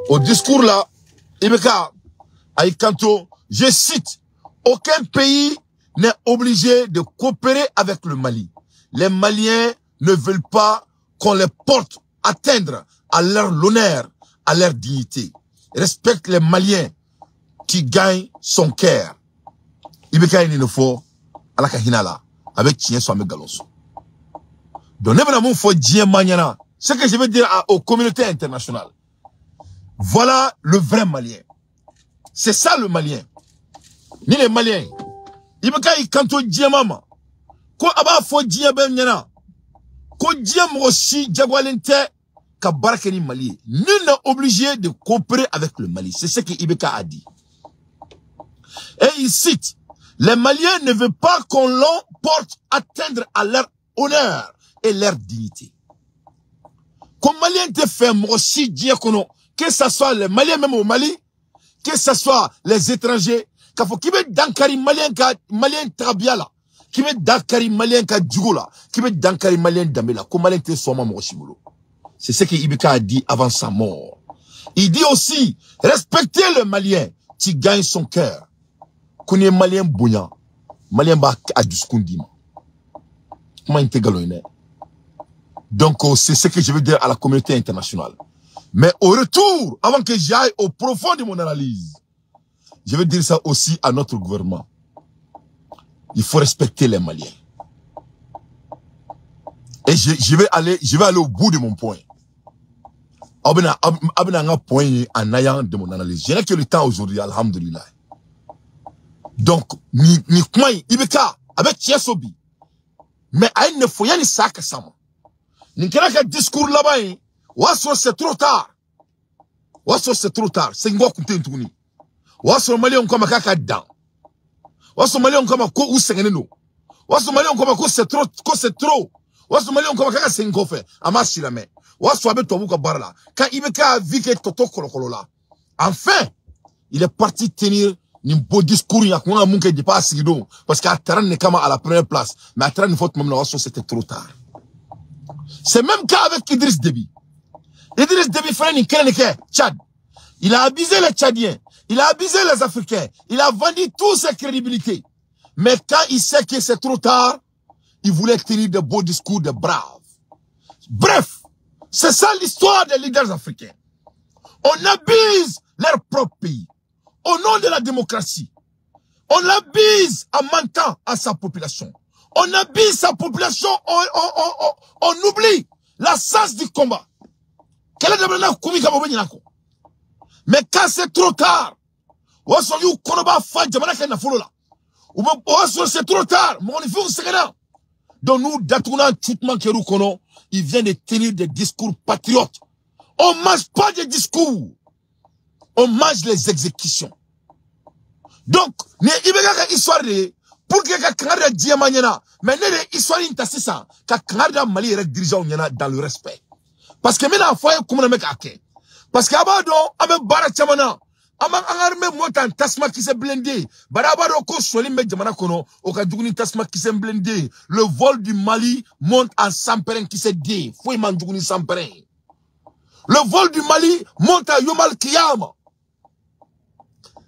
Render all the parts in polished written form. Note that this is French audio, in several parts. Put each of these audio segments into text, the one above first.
Au discours là, Ibeka Aïkanto, je cite, aucun pays n'est obligé de coopérer avec le Mali. Les Maliens ne veulent pas qu'on les porte atteindre à leur l'honneur, à leur dignité. Respecte les Maliens qui gagnent son cœur. Ibeka il faut à la kahinala avec Tien Swame Galonso. Donc, ce que je veux dire aux communautés internationales. Voilà le vrai Malien. C'est ça le Malien. Ni les Maliens. Ibeka Ikanto Djemama. Ko aba fo Djembe Nyana. Ko Djem aussi Djagwalente ka barakeni Mali. Nul n'est obligé de coopérer avec le Mali. C'est ce que Ibeka a dit. Et il cite, les Maliens ne veulent pas qu'on l'on porte atteindre à leur honneur et leur dignité. Comme Malien te fait aussi dire que ce soit les Maliens même au Mali, que ce soit les étrangers, qu'il faut qu'il y ait dankari Malien Trabiala, qu'il y ait dankari Malien Djugula, qu'il y ait dankari Malien Damela, comme Malien te soit Morochimulo. C'est ce que Ibeka a dit avant sa mort. Il dit aussi, respectez le Malien qui gagne son cœur. Qu'on est Malien bouillant, Malien ba a du skundima. Comment il te galonne? Donc, c'est ce que je veux dire à la communauté internationale. Mais au retour, avant que j'aille au profond de mon analyse, je veux dire ça aussi à notre gouvernement. Il faut respecter les Maliens. Et je vais aller au bout de mon point. Abena un point en ayant de mon analyse. Je n'ai que le temps aujourd'hui, alhamdulillah. Donc, ni comment Ibeka, avec Tiesobi. Mais il ne faut y aller ça que ça. Ni qu'un discours là-bas, c'est trop tard. C'est trop tard. C'est une fois qu'on tourne. Malien comme kaka dan. Malien comme ko ou sengeneno. Malien comme c'est trop. Malien comme kaka sengo fait. Amashi la main. Abe tobu ka barla. Quand Ibeka a vu que Toto kolokolo là. Enfin, il est parti tenir un beau discours. Il y a un monde qui dit pas assez donc. Parce qu'à Taran n'est qu'à la première place. Mais à Taran, il faut même la c'était trop tard. C'est même cas avec Idriss Déby. Idriss Déby frère Tchad. Il a abusé les Tchadiens. Il a abusé les Africains. Il a vendu toutes ses crédibilités. Mais quand il sait que c'est trop tard, il voulait tenir de beaux discours de braves. Bref, c'est ça l'histoire des leaders africains. On abuse leur propre pays. Au nom de la démocratie. On l'abuse en mentant à sa population. On abuse sa population, on oublie la sens du combat. Mais quand c'est trop tard, c'est trop tard. Donc nous, il vient de tenir des discours patriotes. On ne mange pas des discours. On mange les exécutions. Donc, il y a une histoire de pour que Kanada Diamanyana, mais les histoires intassissa, que Kanada Mali est dirigeant dans le respect. Parce que maintenant, il faut comme un mec à quai. Parce qu'abado, avec Bara Chamana, avec un armée montant tasma qui s'est blindé. Barabado ko soli me jamana kono, okadjouni tasma qui s'est blindé. Le vol du Mali monte en Samperin qui s'est dit. Faut y mandjouni Samperin. Le vol du Mali monte à Yomal Kiyama.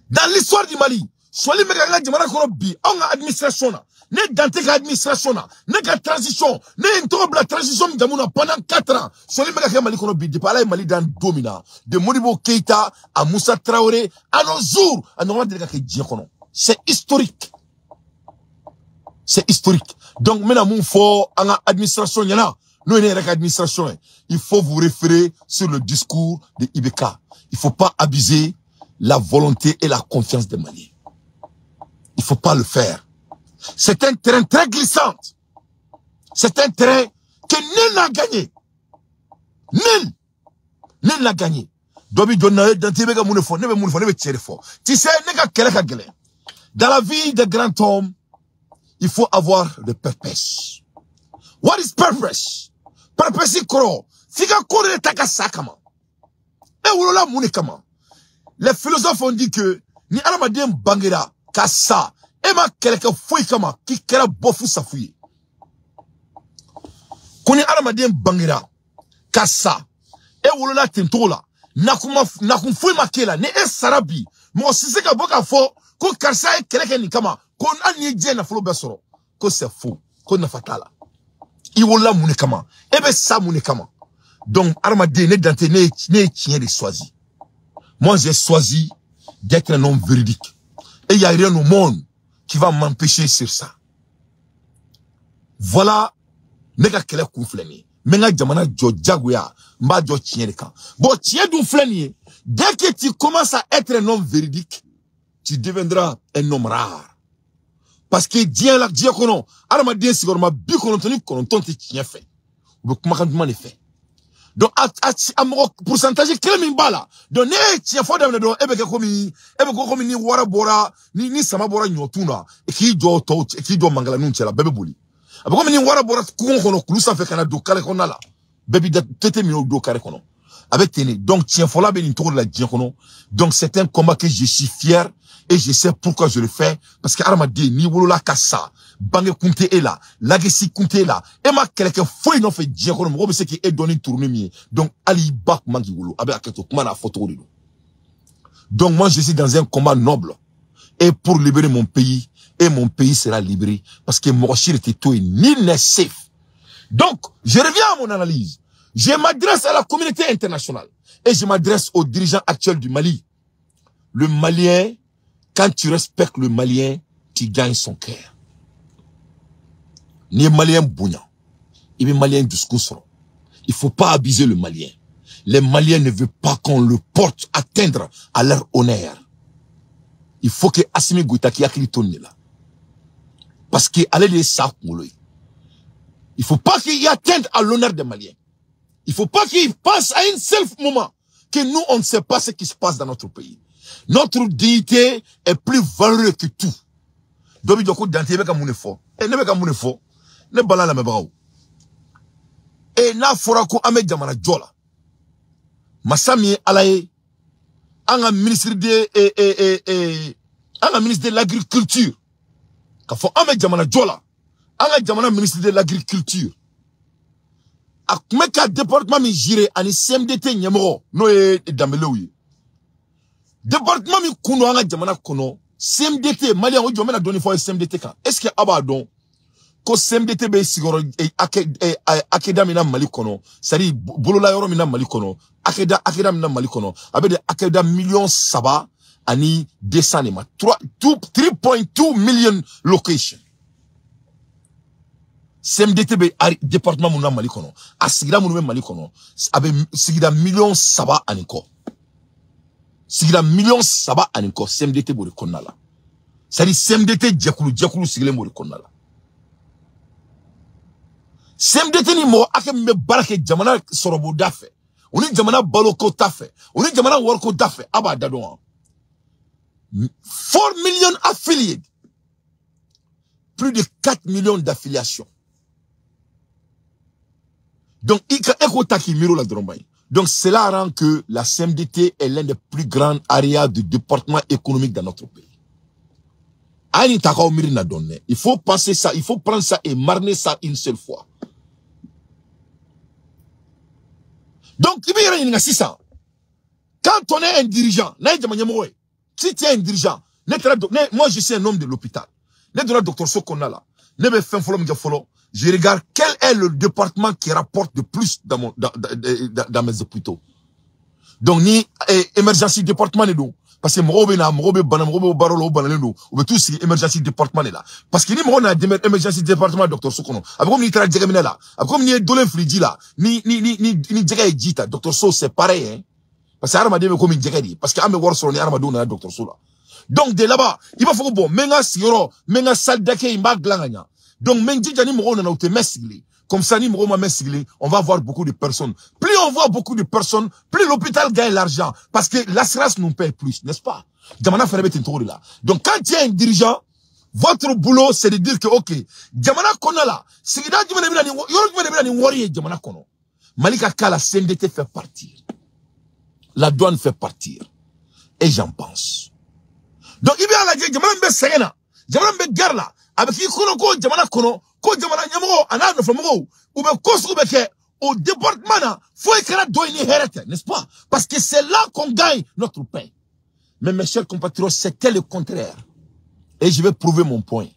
Dans l'histoire du Mali, Swali Meganga Jamana Korobi, on a administration, ne dante administration, ne transition, ne interrompt la transition d'Amouna pendant 4 ans. Swali Meganga Mali Korobi, de Palais Mali dans Domina, de Modibo Keita à Moussa Traoré, à nos jours, à nos moments. C'est historique. C'est historique. Donc, maintenant, il faut, en administration, il y en a, nous, administration, il faut vous référer sur le discours de Ibeka. Il faut pas abuser la volonté et la confiance des Maliens. Il faut pas le faire. C'est un terrain très glissant. C'est un terrain que nul n'a gagné. Nul. Nul n'a gagné. Tu sais, dans la vie des grands hommes, il faut avoir le purpose. What is purpose? Purpose is koro. Fika kore taka sakama. E wolola mune kama. Les philosophes ont dit que ni alamadien bangira kasa ema keleke fouy kama ki kera bofu safouye. Koni alamadien bangira kasa e wolola tentola nakun foi makela ne sarabi mo sise ka boka fo ko karsa e keleke ni kama ko ani je na flo besoro ko c'est faux ko na fatala I wola mune kama ebe sa mune kama donc armade ne dante ne tien de choisi moi j'ai choisi d'être un homme véridique et il y a rien au monde qui va m'empêcher sur ça voilà nega kele ku fleni menga jamana jo jagoya mba jo tien de kan bon tien du fleni dès que tu commences à être un homme véridique tu deviendras un homme rare parce que Dieu la Dieu kono arama Dieu sigorma bi kono toni kono tonti tien fait ou kuma kan duma le fait donc à pourcentage quel min bala donc ne tien fo dem do ebe ko komi ni wara bora ni sama bora nyotuna e ki jo to e ki do mangala nun chela bebe boli abo komi ni wara bora ku kono kulu sa fe kana do kale kono la bebe da tete mi do kare kono avec tene donc tien fo la be ni to la Dieu kono donc c'est un combat que je suis fier et je sais pourquoi je le fais parce que armadi ni wolola kassa bange kunte est là lagesi kunte est là et ma quelqu'un foi non fait Dieu kono mo be se ki e donné tourner mi donc ali bak mangi wolo abe aketo kuma na photo de donc moi je suis dans un combat noble et pour libérer mon pays et mon pays sera libéré parce que Mochir était tout ni n'est safe donc je reviens à mon analyse je m'adresse à la communauté internationale et je m'adresse aux dirigeants actuels du Mali le Malien quand tu respectes le Malien tu gagnes son cœur ni Malien bouillant il est Malien discours il faut pas abuser le Malien les Maliens ne veulent pas qu'on le porte atteindre à leur honneur il faut que Assimi Goïta qui a clitonné là parce que allez les sacs il faut pas qu'il atteigne à l'honneur des Maliens il faut pas qu'il passe à un seul moment que nous on ne sait pas ce qui se passe dans notre pays notre dignité est plus valeureuse que tout dobi doko dante be ka mune fo e ne be ka mune fo ne bala la me bawo e na fora ko ame jamana jola masami alaye anga ministre de l'agriculture ka fo ame jamana jola anga jamana ministre de l'agriculture akmeka département mi jire ani CMDT nyemoro no e dambelewi département mi kuno anga jamana kono CMDT malien o jomena doni fo CMDT kan est-ce que abadon ko CMDT be sigoro akeda mina mali kono sari bolola yoro mina mali kono akeda mina mali kono abede akeda million saba ani 200 ma 3.2 million location CMDT be département muna mali kono asigira munu mali kono abe sigira million saba aniko sigira million saba aniko CMDT bori konala sari CMDT jekulu sigile mori konala CMDT ni mo akembe barake jamana sorobo dafe oni jamana baloko tafe oni jamana worko dafe aba dadon 4 millions affiliés plus de 4 millions d'affiliations donc donc cela rend que la CMDT est l'un des plus grands areas de département économique dans notre pays. Il faut penser ça, il faut prendre ça et marner ça une seule fois. Donc, quand on est un dirigeant, si tu es un dirigeant, moi je suis un homme de l'hôpital, je regarde quel est le département qui rapporte de plus dans mes hôpitaux. Donc, ni émergency département parce que tous emergency département là parce que ni mo na emergency département docteur Sokono comme ni tra djega là comme ni dolen friji là ni djega jita docteur So c'est pareil hein parce que arma de comme djega di parce que ame wor so ni arma do na docteur So là donc de là-bas il va faut bon menga siro menga saldake imba glanganya donc menji jani mo na te mesigli comme ça ni mo ma mesigli on va voir beaucoup de personnes plus on voit beaucoup de personnes plus l'hôpital gagne l'argent parce que l'assurance nous paye plus n'est-ce pas jamana ferebe tinto là donc quand tu es un dirigeant votre boulot c'est de dire que OK jamana kono là sigida jumene bila ni yoro jumene bila ni wori jamana kono malika kala CNDT fait partir la douane fait partir et j'en pense donc il bien la jamana mbe segena jamana mbe garla avec kono ko jamana nyamo anano famo ube kosu ube ke au département, faut écrire n'est-ce pas? Parce que c'est là qu'on gagne notre pain. Mais mes chers compatriotes, c'était le contraire. Et je vais prouver mon point.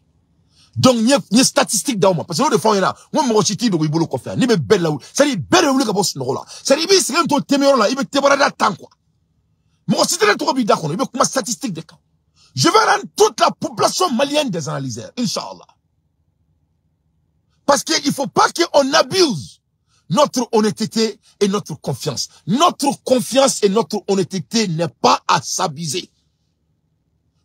Donc, il y a une statistique dans moi. Parce que nous, des fois, il y a moi, mon chiti de Wibolo Kofa. Ni me belle là. C'est-à-dire, belle là, où c'est là. C'est-à-dire, c'est un peu téméro là. Il me téméra tant quoi. Mon chiti de trop bida kono. Il me comme statistique de quand. Je vais rendre toute la population malienne des analyseurs. Inch'Allah. Parce qu'il faut pas qu'on abuse notre honnêteté et notre confiance. Notre confiance et notre honnêteté n'est pas à s'abuser.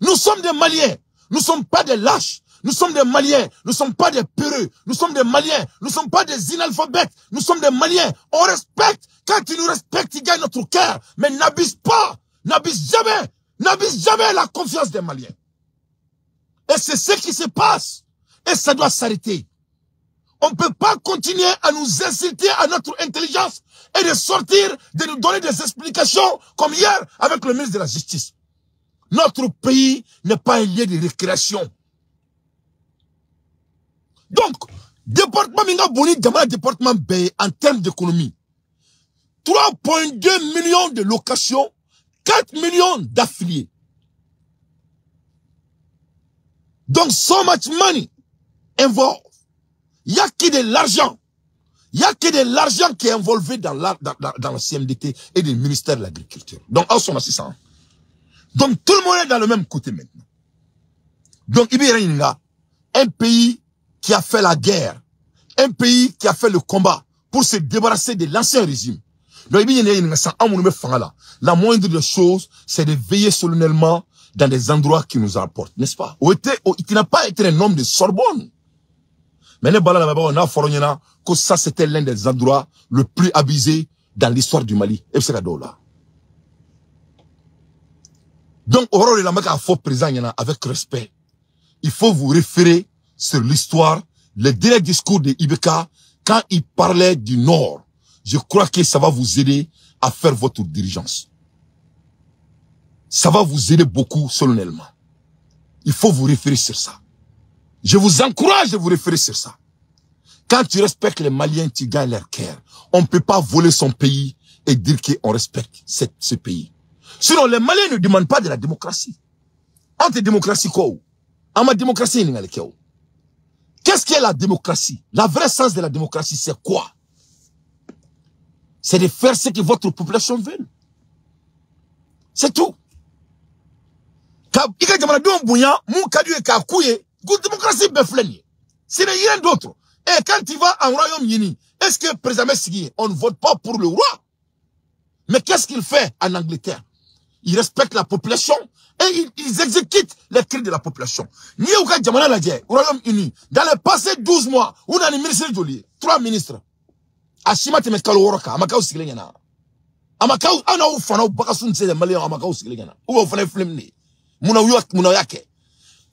Nous sommes des Maliens. Nous ne sommes pas des lâches. Nous sommes des Maliens. Nous ne sommes pas des peureux. Nous sommes des Maliens. Nous ne sommes pas des inalphabètes. Nous sommes des Maliens. On respecte. Quand tu nous respectes, tu gagnes notre cœur. Mais n'abuse pas. N'abuse jamais. N'abuse jamais la confiance des Maliens. Et c'est ce qui se passe. Et ça doit s'arrêter. On ne peut pas continuer à nous insulter à notre intelligence et de sortir, de nous donner des explications comme hier avec le ministre de la Justice. Notre pays n'est pas un lieu de récréation. Donc, département Minga Boni, département Bay, en termes d'économie, 3,2 millions de locations, 4 millions d'affiliés. Donc, so much money involved. Il n'y a que de l'argent. Il n'y a que de l'argent qui est involvé dans le CMDT et le ministère de l'Agriculture. Donc, en somme, c'est ça. Donc, tout le monde est dans le même côté maintenant. Donc, Ibéringa, un pays qui a fait la guerre, un pays qui a fait le combat pour se débarrasser de l'ancien régime. Donc, la moindre des choses, c'est de veiller solennellement dans des endroits qui nous apportent, n'est-ce pas? Il n'a pas été un homme de Sorbonne. Mais on a que ça, c'était l'un des endroits le plus abusés dans l'histoire du Mali. Et c'est là. Donc, au rôle de la Maka, faux présent, avec respect, il faut vous référer sur l'histoire, le dernier discours de Ibeka, quand il parlait du Nord. Je crois que ça va vous aider à faire votre dirigeance. Ça va vous aider beaucoup solennellement. Il faut vous référer sur ça. Je vous encourage de vous référer sur ça. Quand tu respectes les Maliens, tu gagnes leur cœur. On ne peut pas voler son pays et dire qu'on respecte ce pays. Sinon, les Maliens ne demandent pas de la démocratie. Entre démocratie quoi? En ma démocratie, il y a qu'est-ce qu'est la démocratie? La vraie sens de la démocratie, c'est quoi? C'est de faire ce que votre population veut. C'est tout. Ce n'est rien d'autre. Et quand tu vas en Royaume-Uni, est-ce que président Sigui, on ne vote pas pour le roi? Mais qu'est-ce qu'il fait en Angleterre? Il respecte la population et ils exécutent les cris de la population. Ni au Royaume-Uni, dans les passés 12 mois, on a les ministres de 3 ministres. Ashima Temekalo Woroka, Amakao Siglengana. Amakao, ana ou fana ou bakasun se les Maliens, Amakao Siglengana. Ou au fana flemni. Mounayake.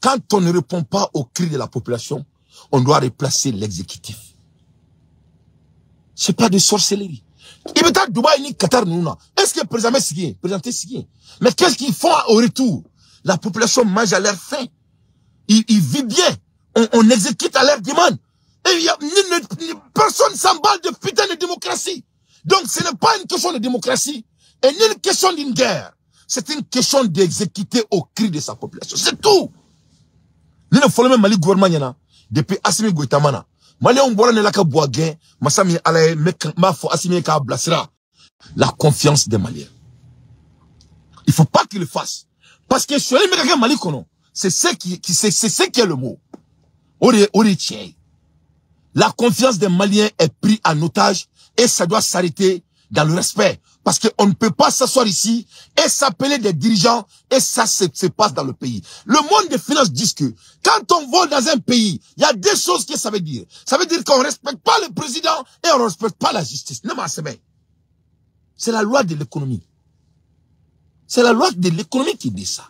Quand on ne répond pas aux cris de la population, on doit replacer l'exécutif. C'est pas de sorcellerie. Il veut Dubaï ni Qatar Nouna. Est-ce que le président Sigui, mais qu'est-ce qu'ils font au retour? La population mange à leur faim. Ils vivent bien. On exécute à leur demande. Et personne s'emballe de putain de démocratie. Donc ce n'est pas une question de démocratie. Et ni une question d'une guerre. C'est une question d'exécuter au cri de sa population. C'est tout. Nous ne faisons même Mali gouvernement depuis Assimi Goïtamana. Mali on boit la boisguin, Massami alaye ma fo Assimi ka blasera la confiance des Maliens. Il faut pas qu'il le fasse parce que sur les mecs Mali kono, c'est ce qui est le mot. La confiance des Maliens est prise en otage et ça doit s'arrêter dans le respect. Parce qu'on ne peut pas s'asseoir ici et s'appeler des dirigeants et ça se passe dans le pays. Le monde des finances dit que quand on vole dans un pays, il y a deux choses que ça veut dire. Ça veut dire qu'on ne respecte pas le président et on ne respecte pas la justice. C'est la loi de l'économie. C'est la loi de l'économie qui dit ça.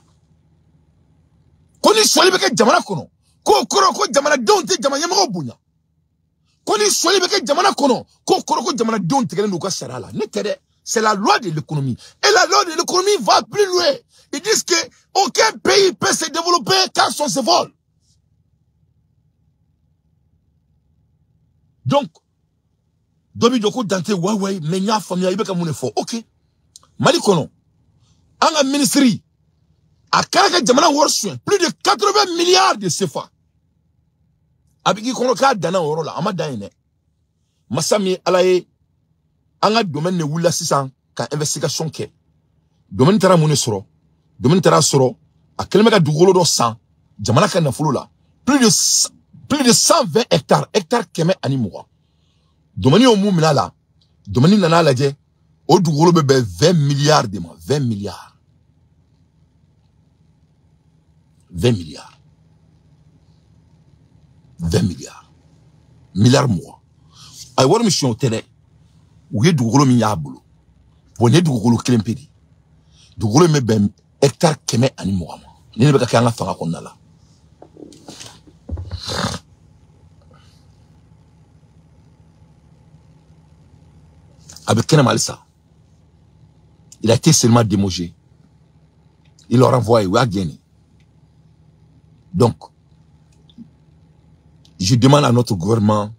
C'est la loi de l'économie. Et la loi de l'économie va plus loin. Ils disent que aucun pays peut se développer quand on se vole. Donc, Dobi Djoko Dante, ouais, mais n'y a famille, il y a mon effort. Ok. Mali kono. Anga ministry. A Karaka Djamana Worsoin. Plus de 80 milliards de CFA. Abiki kono ka dana oro la. Ama daine. Masami alaye. Anga domaine ne wula 600. Ka investigation ke. Domaine tera mouné soro. Domaine tera soro. A kelmeka dugolo do 100. Djamana ka na fulu la. Plus de 120 hectares. Hectares keme animoua. Domaine au moumina la. Domaine nana la dje. Au dugolo bebe 20 milliards de mois. 20 milliards. 20 milliards. 20 milliards. Milliards mois. Ay war mission télé. Ou ye dugolo mi yabulu. Bonne dugolo klempedi. Dugolo me ben hectare keme ani mois. Ni ne beka kanga fanga konna la. Avec Kena Malissa. Il a été seulement démogé. Il l'a renvoyé. Oui, à Guinée. Donc, je demande à notre gouvernement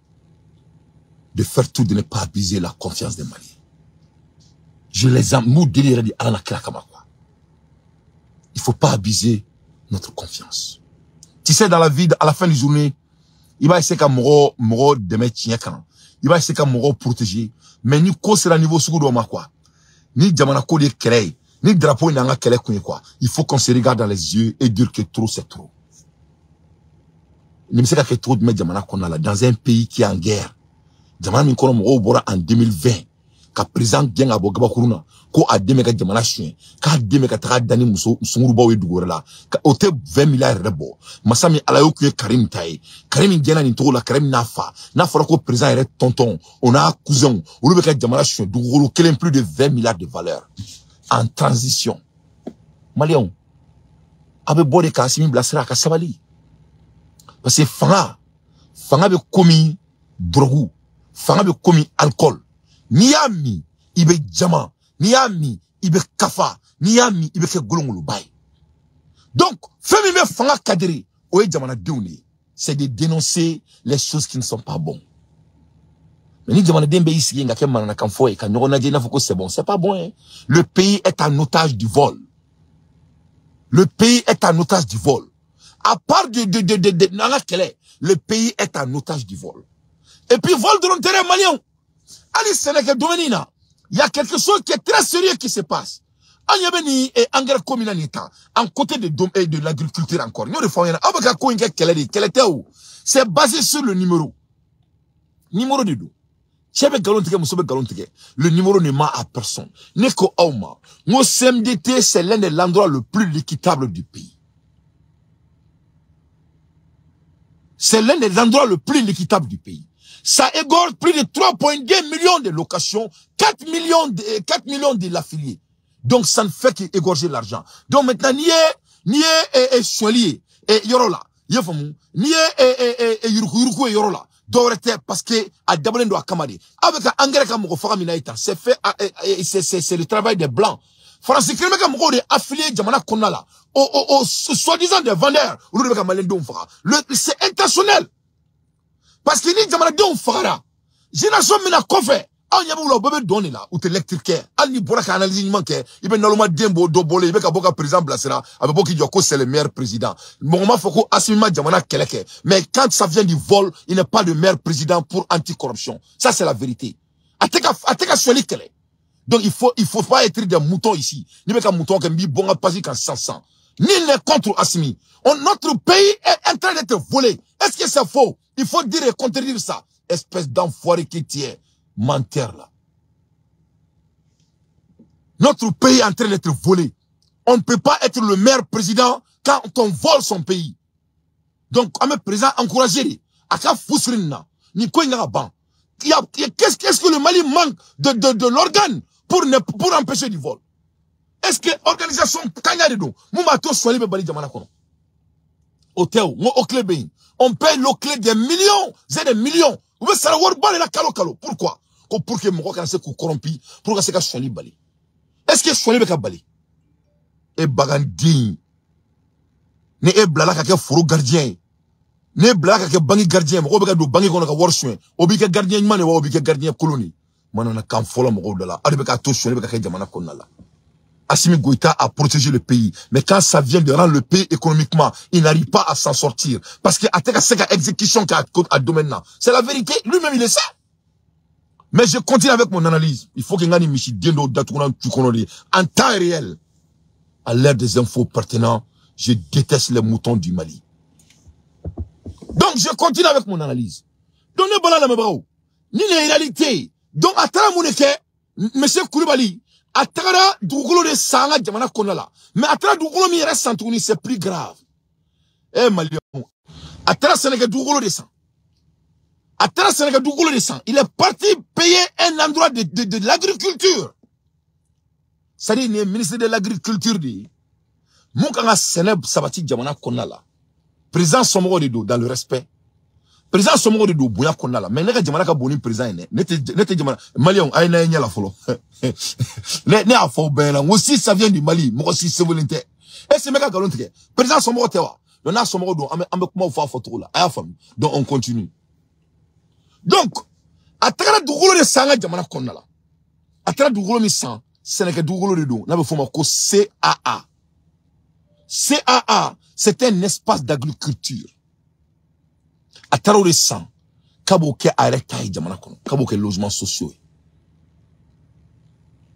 de faire tout, de ne pas abuser la confiance des Maliens. Je les aime. Nous, délire dit Alana Klakamakwa. Il ne faut pas abuser notre confiance. Tu sais, dans la vie, à la fin de la journée, il va essayer qu'à moro de mettre tien. Il va essayer qu'à moro protéger. Mais nous, quand c'est le niveau secours de quoi? Ni Djamana Kode Kere, ni drapeau n'anga Kere quoi. Il faut qu'on se regarde dans les yeux et dire que trop c'est trop. Il ne sait que trop de mettre Djamana Kona là, dans un pays qui est en guerre. Djamana Minkono Moro Bora en 2020. Ka président Gen Abogaba Kuruna. Ko a demeka Djamana chien. Ka demeka Taka Dani Musunguruba ou Dugore là. Ka ote 20 milliards rebo. Masami Alayo Kuye Karim Taye. Karim Gena Ninto la Karim Nafa. Nafa ko président est tonton. On a cousin. Ou le beka Djamana chien. Dugoro kelen plus de 20 milliards de valeur. En transition. Malion. Abe Bode Kassimi Blasera Kassabali. Parce que Fanga be commis drogue. Fanga be commis alcool. Niami, ibe jama. Niami, ibe kafa. Niami, ibe ke golongolo bay. Donc, femi me Fanga kadiri. Oye jamana deune. C'est de dénoncer les choses qui ne sont pas bonnes. Mais ni jamana dembe ici, yenga ke manana kamfoye. Ka nyoro nadje na foko c'est bon. C'est pas bon, hein. Le pays est en otage du vol. Le pays est en otage du vol. À part le pays est en otage du vol. Et puis, vol de l'intérêt malien. Ali Sénégal Domenina, il y a quelque chose qui est très sérieux qui se passe. Anyabeni et engrais communanita, en côté de l'agriculture encore. Nous refons rien. C'est basé sur le numéro. Numéro de dos. Le numéro ne ment à personne. Neko Auma. Nos CMDT, c'est l'un des endroits le plus équitable du pays. C'est l'un des endroits le plus équitable du pays. Ça égorge plus de 3,2 millions de locations, 4 millions de l'affilié. Donc ça ne fait qu'égorger l'argent. Donc maintenant, ni Soilier et Yorola, ni Yuruku et Yorola. Parce que à Dabolen doit Kamadi. Avec un engrais comme Famina, c'est fait, c'est le travail des blancs. Francis Kremeka Moko est affilié Djamana Konala. Soi-disant des vendeurs. C'est intentionnel. Parce que ni Djamana Don Fara. Génération Mina Kofe. Ah, y'a pas bébé donné là. Ou t'électrique. Ah, ni pour la analyse manqué. Il peut normalement Dembo Dobole. Il peut qu'à président Blasera. Avec beaucoup de c'est le meilleur président. Moment faut qu'on assume Djamana Keleke. Mais quand ça vient du vol, il n'est pas le meilleur président pour anticorruption. Ça, c'est la vérité. Ateka Soili Kele. Donc il faut pas être des moutons ici. Ni même un mouton qui est bon à passer quand 500. Ni les contre Assimi. Notre pays est en train d'être volé. Est-ce que c'est faux? Il faut dire et contredire ça. Espèce d'enfoiré qui tient. Menteur là. Notre pays est en train d'être volé. On ne peut pas être le meilleur président quand on vole son pays. Donc, à mes présidents, encouragez-les. À quoi fousrina? Ni quoi n'a pas. Qu'est-ce que le Mali manque de l'organe pour empêcher du vol? Est-ce que l'organisation Kanya de nous, Moumato Swali Bali Jamana Kono? Hôtel, on paye le clé des millions, c'est des millions. Vous voulez savoir la calo. Pourquoi? Pour que mon roi se corrompi, pour que c'est Swali Bali. Est-ce que Swali Beka Bali? Et Bagandi, ne e blala kake foro gardien. ne blague ke bangi gardien mo be ka do bangi kono ka worsoin obi ke gardien mane wa obi ke gardien colonie manana kam folo mo do la ade be ka to be ka jamana kono la. Assimi Goïta a protégé le pays. Mais quand ça vient de rendre le pays économiquement, il n'arrive pas à s'en sortir. Parce que c'est une exécution qui a domaine. C'est la vérité. Lui-même, il le sait. Mais je continue avec mon analyse. Il faut que Ngani Michi Dendo Datounan Tukonoli, en temps réel, à l'ère des infos pertinents, je déteste les moutons du Mali. Donc, je continue avec mon analyse. Donc, ne bala na mebao. Ni les réalités. Donc, à Taramouneke, monsieur Koulibaly, à Tara Dougolo de Sanga Djamana Konala. Mais à Tara Dougolo mi reste Santouni, c'est plus grave. Eh, Malion. À Tara Sénégal Dougolo de Sang. À Tara Sénégal Dougolo de Sang. Il est parti payer un endroit de l'agriculture. C'est-à-dire, il est ministre de l'agriculture. Moukanga Sénèb Sabati Djamana Konala. Président Somogo de Do, dans le respect. Président Somogo de Do, Bouya Konala. Mais n'est-ce que Djamana ka boni président n'est Djamana. Malion, aïna y'a la folo. N'est à faux ben là. Aussi, ça vient du Mali. Moi aussi, c'est volontaire. Et c'est mec galon teke. Président Somogo Tewa. On a Somogo Do, ambe comment faire photo là. Aya fami. Donc, on continue. Donc, à Takara Dougolo de Sanga Djamana Konala. À Takara Dougolo mi sang. Sénégal Dougolo de Do. N'a pas fait ma cause CAA. CAA, c'est un espace d'agriculture. À Taro de Sang, Kaboke arrêté Djamana Kono, Kaboke logements sociaux.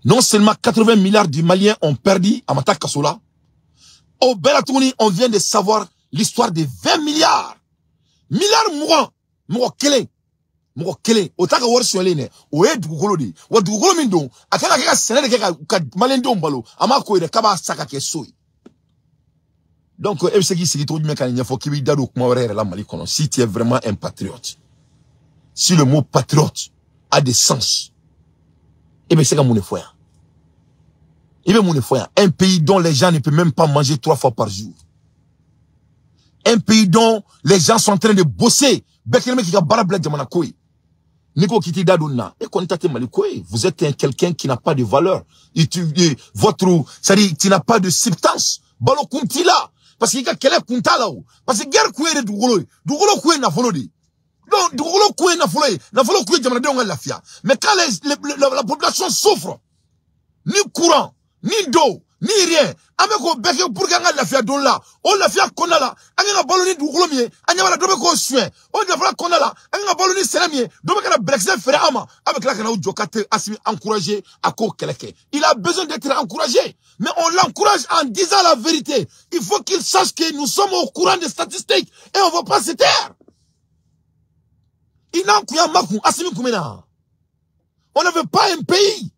Non seulement 80 milliards du Maliens ont perdu à Mata Kassola, au Belatouni, on vient de savoir l'histoire de 20 milliards. Milliards mourant, kele, otaka worsi olene, oye Dougolo di, wa Dougolo mindo, akana kaka senede kaka malendo mbalo, ama koire kaba saka ke soy. Donc, si tu es vraiment un patriote, si le mot patriote a des sens, c'est comme mon foyer. Un pays dont les gens ne peuvent même pas manger 3 fois par jour. Un pays dont les gens sont en train de bosser. Vous êtes quelqu'un qui n'a pas de valeur. C'est-à-dire, tu n'as pas de substance. Balo kuntila. Parce qu'il y a quelqu'un qui parce que guerre coué de Dougolo coué na folodi. Donc, Dougolo coué na folodi coué de la fia. Mais quand la population souffre, ni courant, ni d'eau, ni rien, avec au bec pour gagner la fia don là, on la fia konala, anga baloni Dougolo mie, anga la dobe ko soin, on la fia konala, anga baloni selamie, dobe kana Brexit faire ama, avec la kana Djokate Assimi encouragé à ko keleke. Il a besoin d'être encouragé. Mais on l'encourage en disant la vérité. Il faut qu'il sache que nous sommes au courant des statistiques et on ne va pas se taire. On ne veut pas un pays.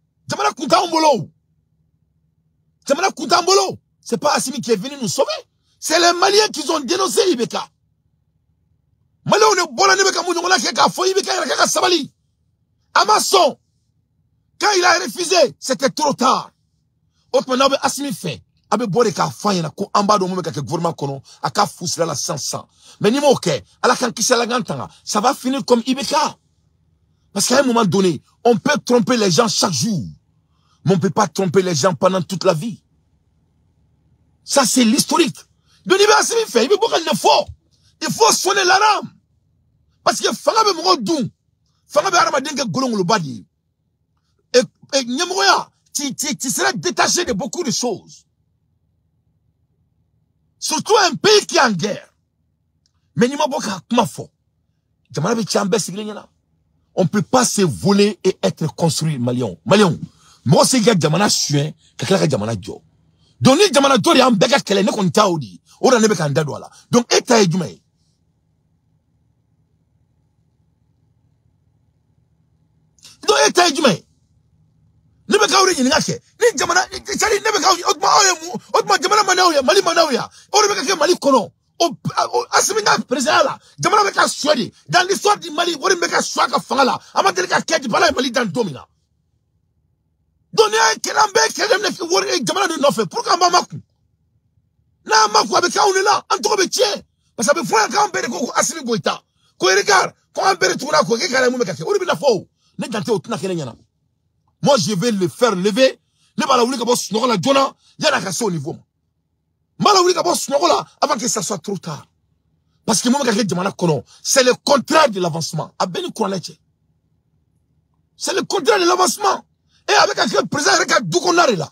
C'est pas Assimi qui est venu nous sauver. C'est les Maliens qui ont dénoncé Ibeka. Amason, quand il a refusé, c'était trop tard. Autrement, Assimi fait. Abe bore ka fanya ko ambado mo ka gouvernement kono aka fusila la 500. Mais ni mo ok, ala kan kisala gantanga, ça va finir comme Ibeka. Parce qu'à un moment donné, on peut tromper les gens chaque jour, mais on ne peut pas tromper les gens pendant toute la vie. Ça c'est l'historique. Donc il Assimi fait, il faut sonner l'alarme. Parce que fanga be mo dum. Fanga be arama denga golong lo badi. Et nyamoya tu seras détaché de beaucoup de choses. Surtout un pays qui est en guerre. Mais ni maboka kumafo. On ne peut pas se voler et être construit Malion. Moi c'est que Djamana chien, kakla Djamana jo. Donc ni Djamana jo ya mbeka kele ne konta odi. Ora ne beka ndado ala. Donc eta ejumai. Donc eta ejumai. Nebe kauri ni ngake ni Djamana chali nebe kauri otma Djamana manawya Mali manawya ore beka ke Mali kono Assimi na président là Djamana beka swedi dans l'histoire du Mali ore beka swaka fangala amadele ka keji bala Mali dans domina donné kelambe kelem ne ore Djamana de nofe pourquoi mamaku na maku abeka on est là en trop betien parce que faut quand bere ko Assimi Goïta ko regarde quand bere tuna ko ke kala mu beka ke ore bina fo ne dante otuna kelenya. Moi, je vais le faire lever. Ne pas la vouloir que je la Jona. Il y a la casse au niveau. Mal à vouloir que je avant que ça soit trop tard. Parce que moi, c'est le contraire de l'avancement. C'est le contraire de l'avancement. Et avec un président, là,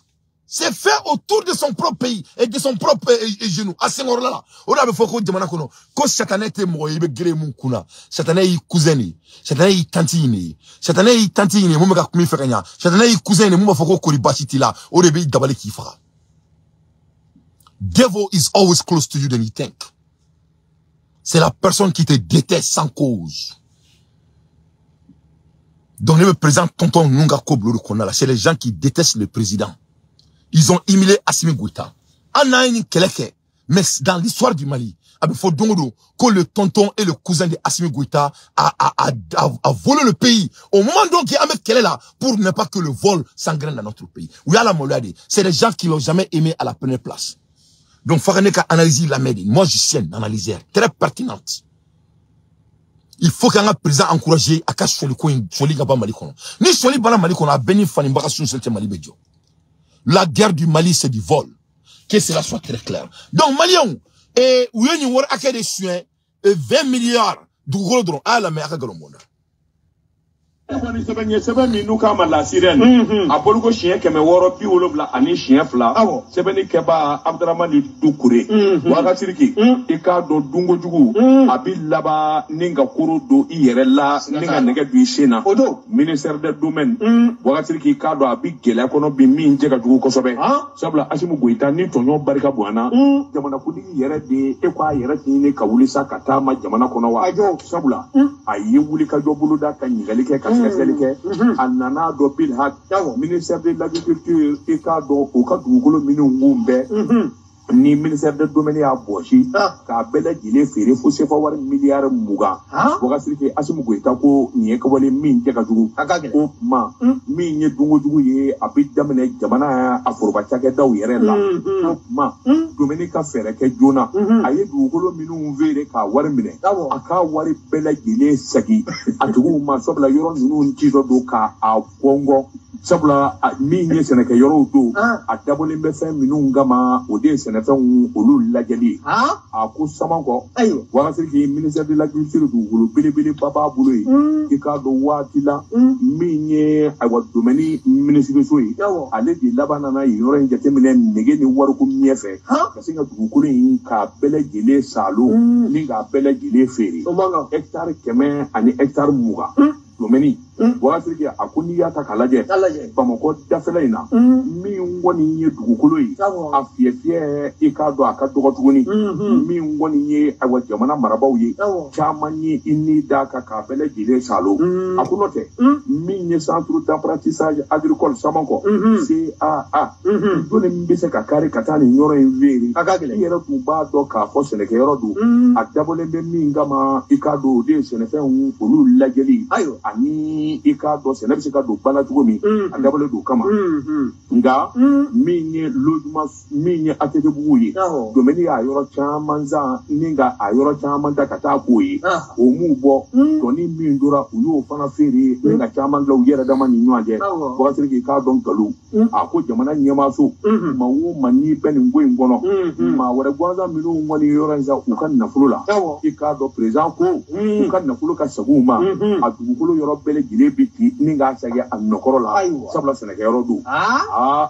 c'est fait autour de son propre pays et de son propre genou. À ce moment-là, on a fait que demande qu'on quand cette année était moi, il gré mon kuna. Cette année il cousin, cette année il tantine, cette année il tantine, moi me ka kumi fekanya. Cette année il cousin, moi faut qu'on bachiti là. Au début d'abord qui fera. Devil is always close to you than you think. C'est la personne qui te déteste sans cause. Donc le président tonton Nunga Koblo qu'on a là, c'est les gens qui détestent le président. Ils ont humilié Assimi Goïta. Mais dans l'histoire du Mali, il faut donc que le tonton et le cousin de Assimi Goïta a volé le pays. Au moment donc il y a qu'elle est là pour ne pas que le vol s'engraine dans notre pays. Oui, à la molade, c'est des gens qui n'ont jamais aimé à la première place. Donc, il faut analyser la médine. Moi, je suis une analyseur très pertinente. Il faut qu'un président encouragé à cacher le coin, Choli Gaba Malikono. Ni Choli Bala Malikono a béni Fanny Barasun Selte Mali Bedio. La guerre du Mali, c'est du vol. Que cela soit très clair. Donc, Malion, et où il y a un des soins, 20 milliards de gros à la mer à Galomona. Sɛbɛn min n'u k'a ma lasirɛn a bologo siɲɛ 670 ani siɲɛ 2 sɛbɛnni kɛba Abdramani Dukure Ouagasiriki i k'a dɔn dunkojugu a bi laban ni ka koro don i yɛrɛ la ni ka nɛgɛ don i sen na ministère des domaines Ouagasiriki i k'a dɔn a bi gɛlɛya kɔnɔ bi min jɛ ka jugu kosɛbɛ sabula Assimi Goïta ni tɔɲɔ barika bonyana jamanakuntigi yɛrɛ de e ko a yɛrɛ ɲini ka wuli sa ka taa ma jamana kɔnɔ wa sabula a ye wuli ka jɔ boloda ka ɲininkali kɛ ka a nana dɔ bil hak ministère de l'agriculture i k'a dɔn o ka dugukolo minnu kun bɛɛ ni ministère de domaine y'a bɔsi k'a bɛɛ lajɛlen feere fo sefa wari miliyari 20 Ouagasiriki Assimi Goïta ko nin ye kawale min kɛ ka jugu ko kuma min ye dunkojugu ye a bɛ daminɛ jamana a foroba cakɛdaw yɛrɛ la ko kuma domaine ka fɛɛrɛ kɛ joona a ye dugukolo minnu feere k'a wari minɛ a k'a wari bɛɛ lajɛlen segin a tigiw ma sabula yɔrɔ ninnu ci dɔ don k'a bɔngɔ sabula min ye sɛnɛkɛyɔrɔw don a dabɔlen bɛ fɛn minnu kama o de ye sɛnɛfɛnw olu lajɛli a ko saman kɔ Ouagasiriki ministère de l'agriculture dugukolo belebeleba b'a bolo ye i k'a dɔn waati la min ye ayiwa domaine minisiriso ye ale de laban nana yen yɔrɔ in jateminɛ nege ni wariko ɲɛfɛ ka se ka dugukolo in k'a bɛɛ lajɛlen salo ni k'a bɛɛ lajɛlen feere hectare 100 ani hectare 20 domaine Ouagasiriki a ko n'i y'a ta k'a lajɛ Bamakɔ dafɛla in na min kɔni ye dugukolo ye a fiyɛ i k'a dɔn a ka dɔgɔ tuguni min kɔni ye ayiwa jamana marabaw ye caman ye i ni da kan k'a bɛɛ lajɛlen salo a ko n'o tɛ min ye centre d'apprentissage agricole Samankɔ CAA donni min bɛ se ka kari ka taa nin yɔrɔ in feere i yɛrɛ tun b'a dɔn k'a fɔ sɛnɛkɛyɔrɔ don a dabɔlen bɛ min kama i k'a dɔn o de ye sɛnɛfɛnw olu lajɛli ani i k'a dɔn sɛnɛ bɛ se ka don bala cogo min a dabɔlen don kama nka min ye logement min ye ATT-bugu ye domaine y'a yɔrɔ caman zan ni ka a yɔrɔ caman ta ka taa k'o ye o m'u bɔ tɔni min dora u y'o fana feere ni ka caman dilan u yɛrɛ dama ni ɲɔgɔn cɛ Ouagasiriki k'a dɔn nkalon a ko jamana ɲɛmaaso ma o ma n'i bɛ nin ko in kɔnɔ maa wɛrɛ gansan minnu kɔni yɔrɔ in sa u ka nafolo la i k'a dɔn président ko u ka nafolo ka segin u ma a dugukolo yɔrɔ bɛɛ lajɛlen bɛ ten ni k'a segin a nɔkɔrɔ la sabula sɛnɛkɛyɔrɔ don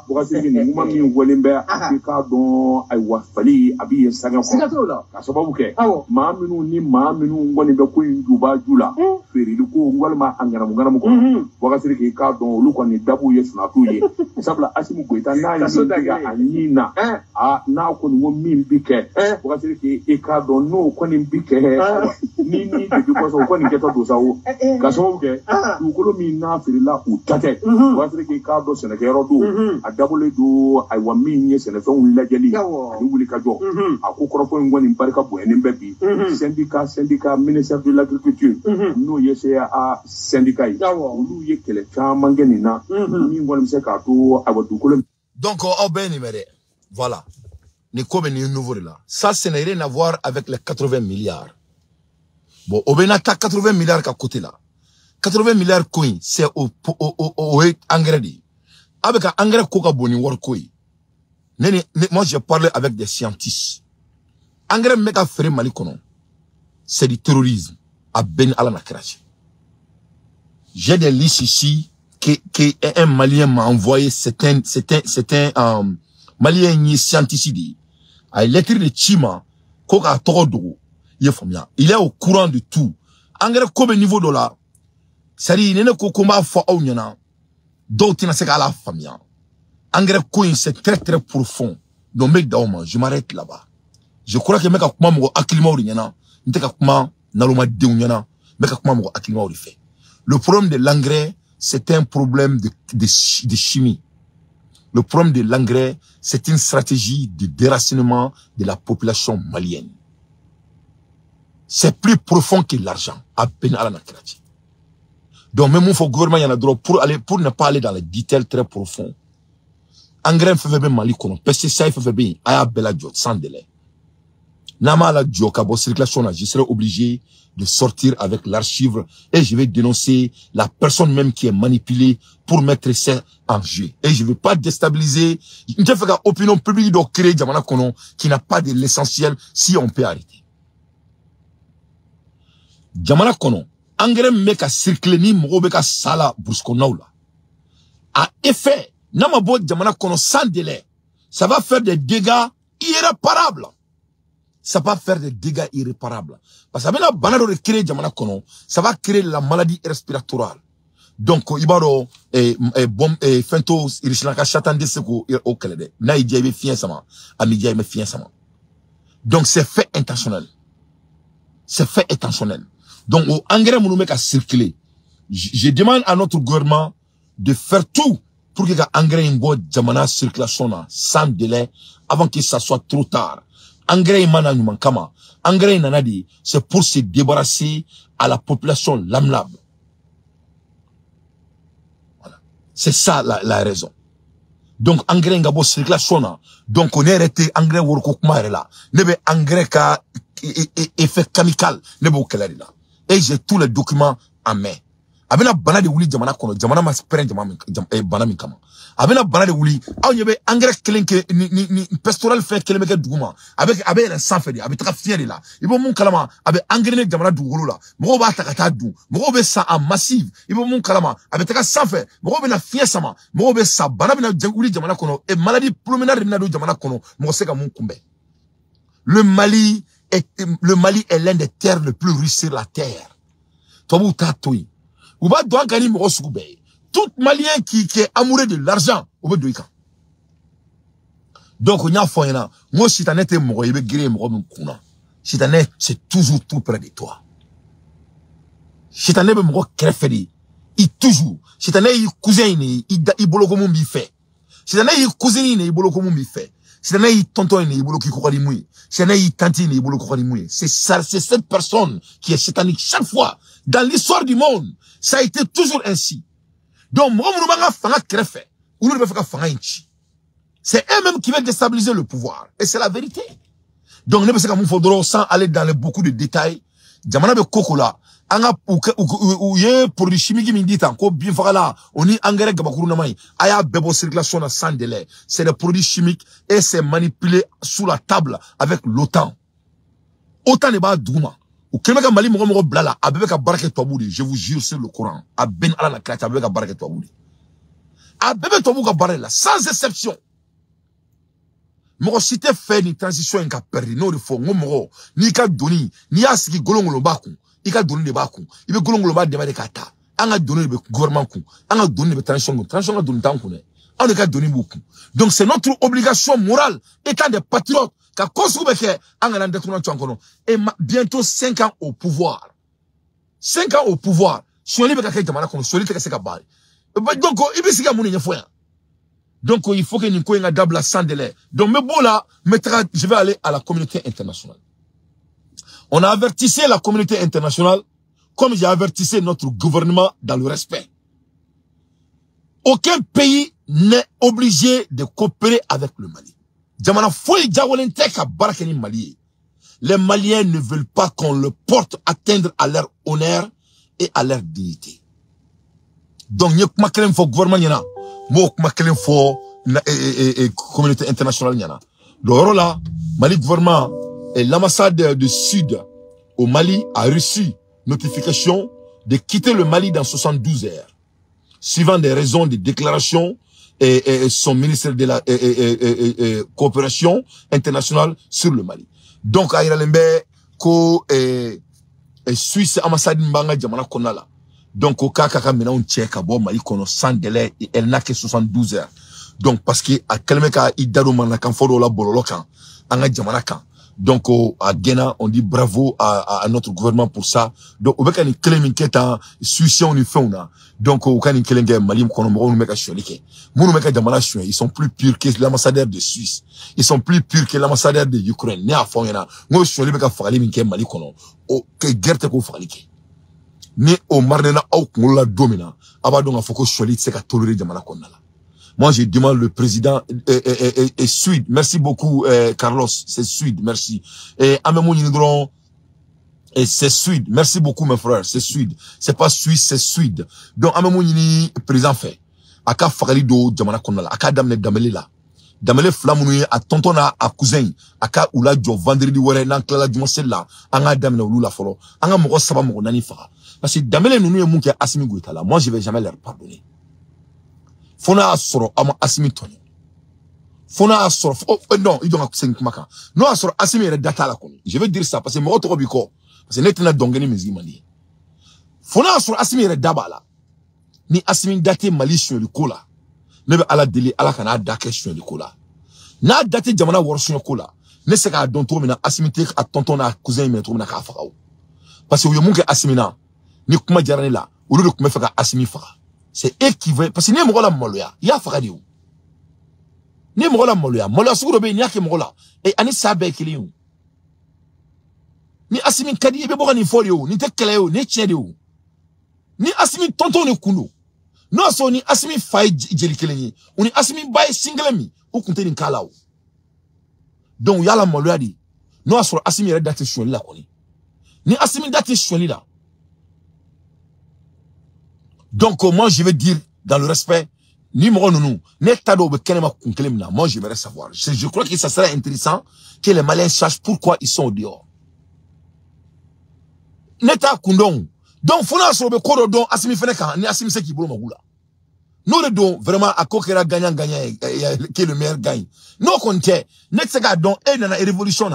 Ouagasiriki nin kuma min fɔlen bɛ i k'a dɔn ayiwa fali a b'i ye sangɛ kɔrɔ ka sababu kɛ maa minnu kɔni bɛ ko in juba ju la feereli ko walima a ŋanamu kɔnɔ Ouagasiriki k'a dɔn olu kɔni dabu ye sunatu ye sabula Assimi Goïta n'a ye min tigɛ a ɲin na n'a kɔni ko min bi kɛ Ouagasiriki i k'a dɔn n'o kɔni bi kɛ ni de bi kɔsɔn o kɔni kɛtɔ don sa o ka sababu kɛ dugukolo min n'a feerela u ta tɛ Ouagasiriki k'a dɔn sɛnɛkɛyɔrɔ don a dabɔlen don ayiwa min ye sɛnɛfɛnw lajɛli ani wuli ka jɔ a ko kɔrɔfɔ in kɔni barika bonyanen bɛ bi syndicat ministère de l'agriculture n'o ye CA syndicat ye olu ye kɛlɛ caman kɛ nin na min kɔni bɛ se k'a to ayiwa dugukolo. Donc aw bɛɛ nin bɛ dɛ voilà ni ko bɛ nin nouveau de la ça ce n'est rien à voir avec les 80 milliards bon o bɛ na ta 80 milliards ka côté là 80 milliards coin c'est au engrais de avec un engrais ko ka bon ni wari ko ye moi j'ai parlé avec des scientifiques engrais me ka feere Mali kɔnɔ c'est du terrorisme. À Ben Allah Nakrachi. J'ai des listes ici que un Malien m'a envoyé. C'est un Malien scientifique. A lettre de Chima, Koka Torodo, il est au courant de tout. Engrais comme niveau de là, c'est-à-dire, il n'est qu'au combat fort au Nyana, d'autres n'a pas la famille. Engrais coin, c'est très très profond. Donc, mec d'Auma, je m'arrête là-bas. Je crois que mec a comment mon akilima ou Nyana, n'était qu'à comment n'aloma de Nyana, mec a comment mon akilima ou fait. Le problème de l'engrais, c'est un problème de chimie. Le problème de l'engrais, c'est une stratégie de déracinement de la population malienne. C'est plus profond que l'argent. À peine à la nakrati. Donc, même au gouvernement, il y en a droit pour ne pas aller dans les détails très profonds. Engrais fait bien Mali kono. Pesticide fait bien. Aya bela jot sans délai. Nama la jokabo circulation, je serai obligé de sortir avec l'archive et je vais dénoncer la personne même qui est manipulée pour mettre ça en jeu. Et je ne veux pas déstabiliser. Je ne fais qu'à opinion publique de créer Djamana Kono qui n'a pas de l'essentiel si on peut arrêter. Djamana Kono, engrais meka circuler ni moko beka sala bruskonaula. À effet, namabo Djamana Kono sans délai, ça va faire des dégâts irréparables. Ça va faire des dégâts irréparables. Parce que la banane de créer Djamana Kono, ça va créer la maladie respiratoire. Donc, ibaro fento irishlaka chatan de seko au kelede. Na idjaibe fien sama, amidjaibe fien sama. Donc c'est fait intentionnel. C'est fait intentionnel. Donc au engrais mounou mec a circulé. Je demande à notre gouvernement de faire tout pour que l'engrais imbo Djamana circulation sans délai avant que ça soit trop tard. Engrais mana kama. Engrais nanadi, c'est pour se débarrasser à la population lamlab. Voilà. C'est ça la raison. Donc engrais ngabo circulation. Donc on est arrêté engrais worko kuma là. Nebe engrais ka effet chimical nebo kelari là. Et j'ai tous les documents en main. Abena bana de wuli Djamana Kono, Djamana ma speren bana min kama. Abena bana de wuli, aw nyebe engrais kelenke ni pastoral fait kelemeke duguma. Avec un sang fait avec tra fier là. Ibo mun kalama avec engrais ne Djamana dugolo là. Mo ba takata du, mo be sa en massive. Ibo mun kalama avec taka sang fait, mo be na fier sama, mo be sa bana bina wuli Djamana Kono et maladie pulmonaire na do Djamana Kono, mo seka mun kumbe. Le Mali est l'un des terres les plus riches sur la terre. Tobu tatoi. Ou ba doit gagner mo soube. Tout Malien qui est amoureux de l'argent, ou ba doika. Donc on y a foyena. Moi si t'en étais mo yebe gré mo kuna. Si t'en es c'est toujours tout près de toi. Si t'en es mo krefedi, il toujours. Si t'en es cousin ni il boloko mo bi fait. Si t'en es cousin ni il boloko mo bi fait. Si t'en es tonton ni il boloko ko kali mouy. Si t'en es tante ni il boloko ko kali mouy. C'est ça, c'est cette personne qui est satanique chaque fois dans l'histoire du monde. Ça a été toujours ainsi. Donc, c'est eux-mêmes qui veulent déstabiliser le pouvoir. Et c'est la vérité. Donc, sans aller dans beaucoup de détails, Djamana be kokola, anga ou ye produit chimique mi dit ko bien fala, on y engrais gabakuru namai, aya bebo circulation sans délai. C'est des produits chimiques et c'est manipulé sous la table avec l'OTAN. OTAN n'est pas douma. Ou quelqu'un Mali mogo blala, abeka barake toboudi, je vous jure sur le Coran. A ben ala na krata abeka barake toboudi. Abebe tobuka barela, sans exception. Mogo si te fait une transition en ka perdu, non de fond, mogo, ni ka doni, ni asiki golongolo baku, ika doni de baku, ibe golongolo ba de kata, anga doni de gouvernement ku, anga doni de transition a doni tankune, anga ka doni beaucoup. Donc c'est notre obligation morale, étant des patriotes, et bientôt 5 ans au pouvoir. 5 ans au pouvoir. Donc il faut que nous soyons adaptés sans délai. Donc je vais aller à la communauté internationale. On a avertissé la communauté internationale comme j'ai avertissé notre gouvernement dans le respect. Aucun pays n'est obligé de coopérer avec le Mali. Les Maliens ne veulent pas qu'on le porte atteindre à leur honneur et à leur dignité. Donc, nous avons fait gouvernement, nous avons fait communauté internationale. Donc, là, Mali gouvernement et l'ambassade du Sud au Mali a reçu notification de quitter le Mali dans 72 heures, suivant des raisons de déclaration et son ministère de la coopération internationale sur le Mali. Donc, à Iralembe, ko Suisse ambassade mbanga jamana konala. Donc, au cas kaka mena on check abo Mali kono sans délai, elle n'a que 72 heures. Donc, parce que à kelmeka idaro manaka fodo la bololo kan, anga jamana kan. Donc, à Ghana, on dit bravo à notre gouvernement pour ça. Donc, au beca ni kelemi keta Suisse on y fait una. Donc, au cas ni kelenge Mali kono mo meka cholike. Munu meka jamana choué, ils sont plus purs que l'ambassadeur de Suisse. Ils sont plus purs que l'ambassadeur de Ukraine. Ne a fongena. Ngo choli beka fakali minke Mali kono. O ke gerte ko fakalike. Ni o marnena au kungola domina. Aba donc afoko choli tseka tolérer jamana konala. Moi, je demande le président et Suède. Merci beaucoup, Carlos. C'est Suède, merci. Et c'est Suède. Merci beaucoup, mes frères. C'est Suède. C'est pas Suisse, c'est Suède. Donc, Amemounini, président fait. Aka Fakali do Jamana Konala. Aka Damne Damele la. Damele Flamouni, a tontona, a cousin. Aka Oula Jo, vendredi, were, nankla, Dumasel la. Anga Damne Oula Folo. Anga Moko Saba Moko Nani Fara. Parce que Damele Nounou et Mouké Asimi Gouitala. Moi, je vais jamais leur pardonner. Fona asoro ama asimi toni. Fona asoro non, il doit accoucher maka. Non asoro asimi est data la koni. Je veux dire ça parce que moi to biko parce que netna dongeni mizimani. Fona asoro asimi est dabala. Ni asimi date mali sur le kola. Nebe ala deli ala kana dake sur le kola. Na date jamana wor sur le kola. Ne se ka don to mina asimi te a tonton na cousin me to mina ka fakaw. Parce que yo munke asimi na ni kuma jarani la. Ulu de kuma faka asimi faka. C'est équivalent parce que ni mogola moloya ya fakadi ou ni mogola moloya suguro be ni yake mogola et ani sabe kiliu ni asimi kadi be boga ni folio ni tekeleo ni chedeo ni asimi tonton ne kuno no so ni asimi fay jeli kelenyi uni asimi bay singlemi ou kunte ni kalao donc yala moloya di no so asimi re date sholi la koni ni asimi date sholi la. Donc, moi, je vais dire, dans le respect, moi, j'aimerais savoir. Je crois que ça serait intéressant que les Maliens sachent pourquoi ils sont au dehors. Neta Kundong. Donc, Fona Sobe Korodon, Asimi Feneka, ni Asimi Seki Bolo Magula. Nous le don, vraiment, à Kokera gagnant, qui est le meilleur gagne. Nous, qu'on tient, Netsega don, et dans la révolution,